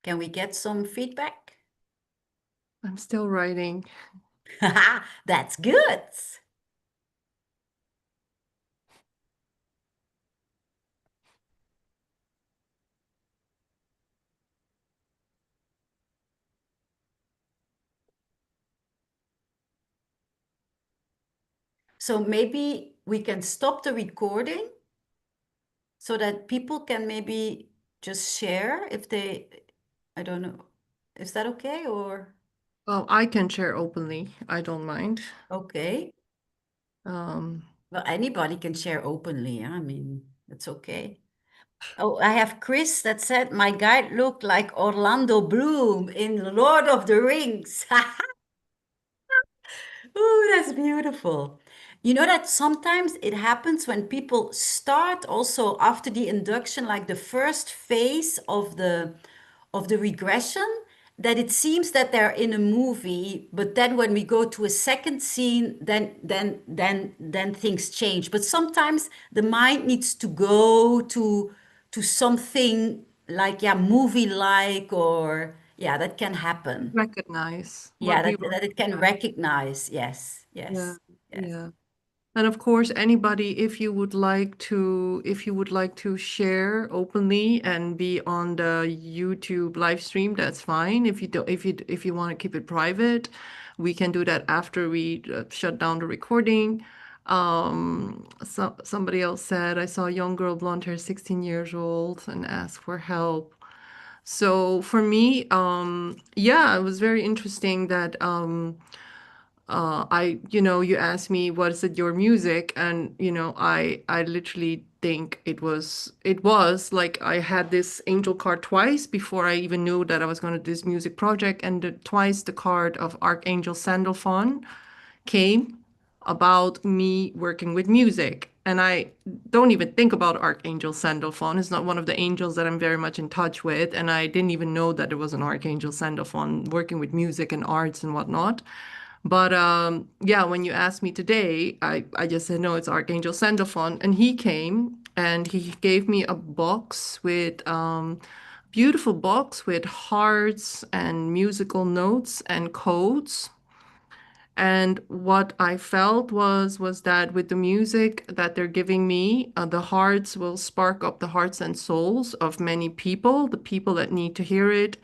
Can we get some feedback? I'm still writing. That's good. So maybe we can stop the recording so that people can maybe just share if they, I don't know. Is that okay or? Well, I can share openly. I don't mind. Okay. Um, Well, anybody can share openly. I mean, it's okay. Oh, I have Chris that said my guide looked like Orlando Bloom in Lord of the Rings. Oh, that's beautiful. You know that sometimes it happens when people start also after the induction, like the first phase of the regression, that it seems that they're in a movie, but then when we go to a second scene, then things change. But sometimes the mind needs to go to something like yeah, movie-like or yeah, that can happen. recognize Yeah, what we that it can were. recognize. Yes, Yeah, yes, yes. yeah. And of course, anybody, if you would like to share openly and be on the YouTube live stream, that's fine. If you don't, if you want to keep it private, we can do that after we shut down the recording. Somebody else said, I saw a young girl, blonde hair, 16 years old, and asked for help. So for me, yeah, it was very interesting that you asked me, what is it, your music? And, I literally think it was like I had this angel card twice before I even knew that I was going to do this music project. And twice the card of Archangel Sandalphon came. about me working with music. And I don't even think about Archangel Sandalphon. It's not one of the angels that I'm very much in touch with. And I didn't even know that there was an Archangel Sandalphon working with music and arts and whatnot. But yeah, when you asked me today, I just said, no, it's Archangel Sandalphon. And he came and he gave me a box with beautiful box with hearts and musical notes and codes. And what I felt was that with the music that they're giving me, the hearts will spark up the hearts and souls of many people, the people that need to hear it.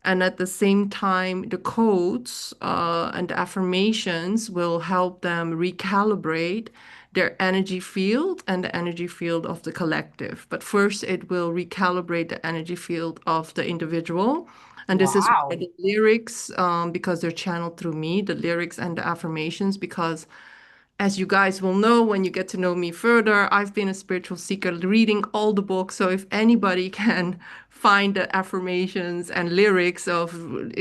And at the same time, the codes and the affirmations will help them recalibrate their energy field and the energy field of the collective. But first, it will recalibrate the energy field of the individual. And this is why Wow. the lyrics, because they're channeled through me, the lyrics and the affirmations, because as you guys will know when you get to know me further, I've been a spiritual seeker reading all the books. So if anybody can find the affirmations and lyrics of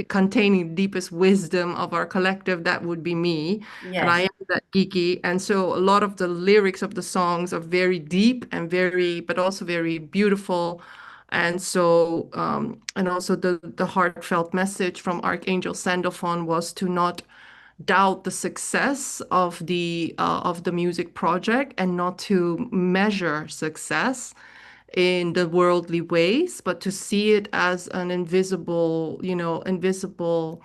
containing the deepest wisdom of our collective, that would be me. And I Yes. am that geeky. And so a lot of the lyrics of the songs are very deep and very, but also very beautiful. And so, and also the heartfelt message from Archangel Sandalphon was to not doubt the success of the music project and not to measure success in the worldly ways, but to see it as an invisible, invisible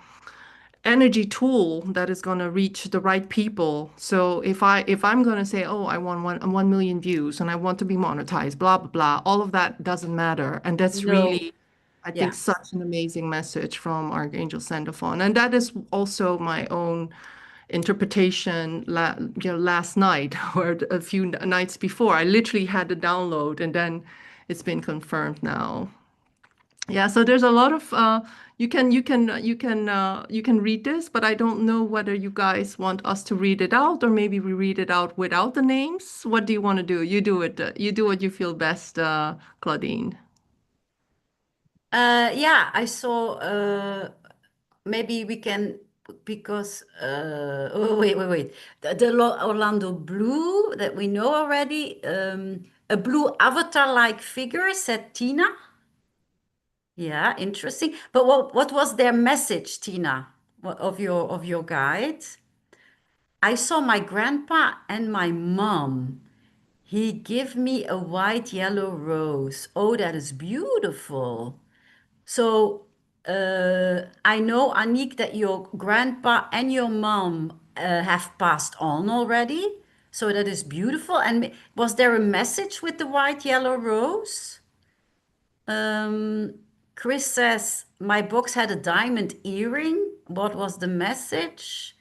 energy tool that is going to reach the right people. So if I'm going to say, oh, I want 1 million views and I want to be monetized, blah blah blah, all of that doesn't matter. And that's No. really, I think, Yeah. such an amazing message from Archangel Sandalphon. And that is also my own interpretation last night or a few nights before. I literally had the download and then it's been confirmed now. Yeah, so there's a lot of you can read this, but I don't know whether you guys want us to read it out or maybe we read it out without the names. What do you want to do? You do it. You do what you feel best, Claudine. Yeah, I saw maybe we can because oh, wait. The Orlando Blue that we know already, a blue avatar-like figure, said Tina. Yeah, interesting. But what was their message, Tina, of your guide? I saw my grandpa and my mom. He gave me a white yellow rose. Oh, that is beautiful. So I know, Aniek, that your grandpa and your mom have passed on already. So that is beautiful. And was there a message with the white yellow rose? Um, Chris says, my box had a diamond earring. What was the message?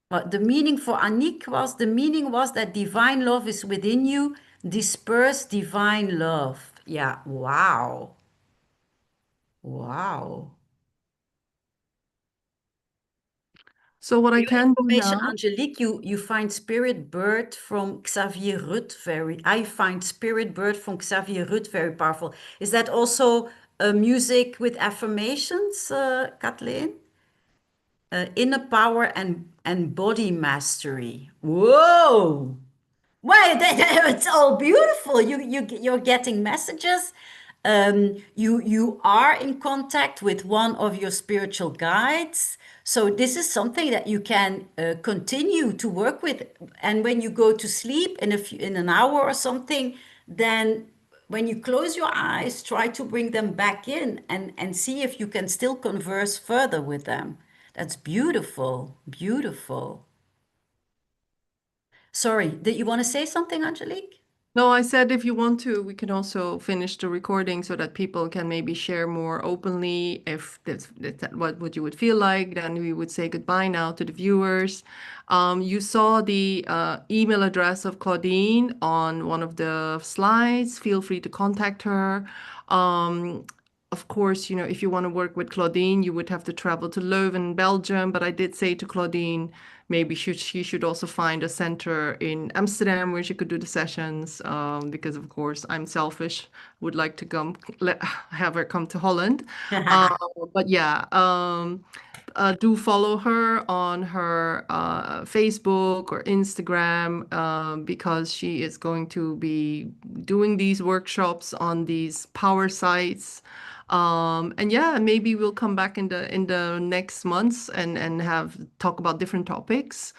But the meaning was that divine love is within you. Disperse divine love. Yeah, wow. Wow. So what For I your can do information, now. Angelique, you find Spirit Bird from Xavier Rudd I find Spirit Bird from Xavier Rudd very powerful. Is that also music with affirmations, Kathleen? Inner power and body mastery. Whoa! Well, it's all beautiful. You're getting messages. You are in contact with one of your spiritual guides. So this is something that you can continue to work with. And when you go to sleep in an hour or something, then when you close your eyes, try to bring them back in and see if you can still converse further with them. That's beautiful, beautiful. Sorry, did you want to say something, Angelique? No, I said if you want to, we can also finish the recording so that people can maybe share more openly. If that's what you would feel like, then we would say goodbye now to the viewers. You saw the email address of Claudine on one of the slides. Feel free to contact her. Um, of course, if you want to work with Claudine, you would have to travel to Leuven, Belgium. But I did say to Claudine maybe she should also find a center in Amsterdam where she could do the sessions, because of course I'm selfish, would like to have her come to Holland. Uh, but yeah, do follow her on her Facebook or Instagram, because she is going to be doing these workshops on these power sites. And yeah, maybe we'll come back in the next months and have talk about different topics,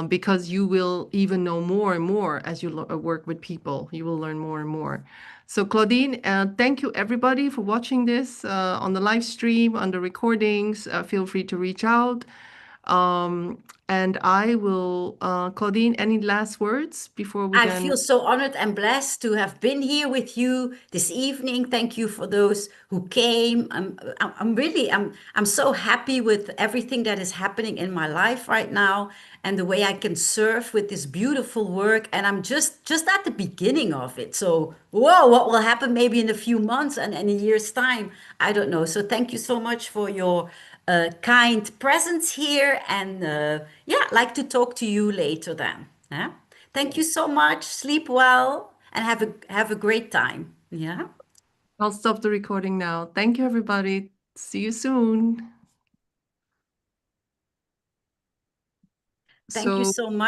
because you will even know more and more as you work with people. You will learn more and more. So Claudine, thank you everybody for watching this on the live stream, on the recordings. Feel free to reach out. And I will, Claudine, any last words before we I then? feel so honored and blessed to have been here with you this evening. Thank you for those who came. I'm really, I'm so happy with everything that is happening in my life right now and the way I can serve with this beautiful work. And I'm just at the beginning of it. So, whoa, what will happen maybe in a few months and a year's time? I don't know. So thank you so much for your kind presence here. And yeah, I'd like to talk to you later then. Yeah. Thank you so much. Sleep well and have a great time. Yeah. I'll stop the recording now. Thank you, everybody. See you soon. Thank you So. so much.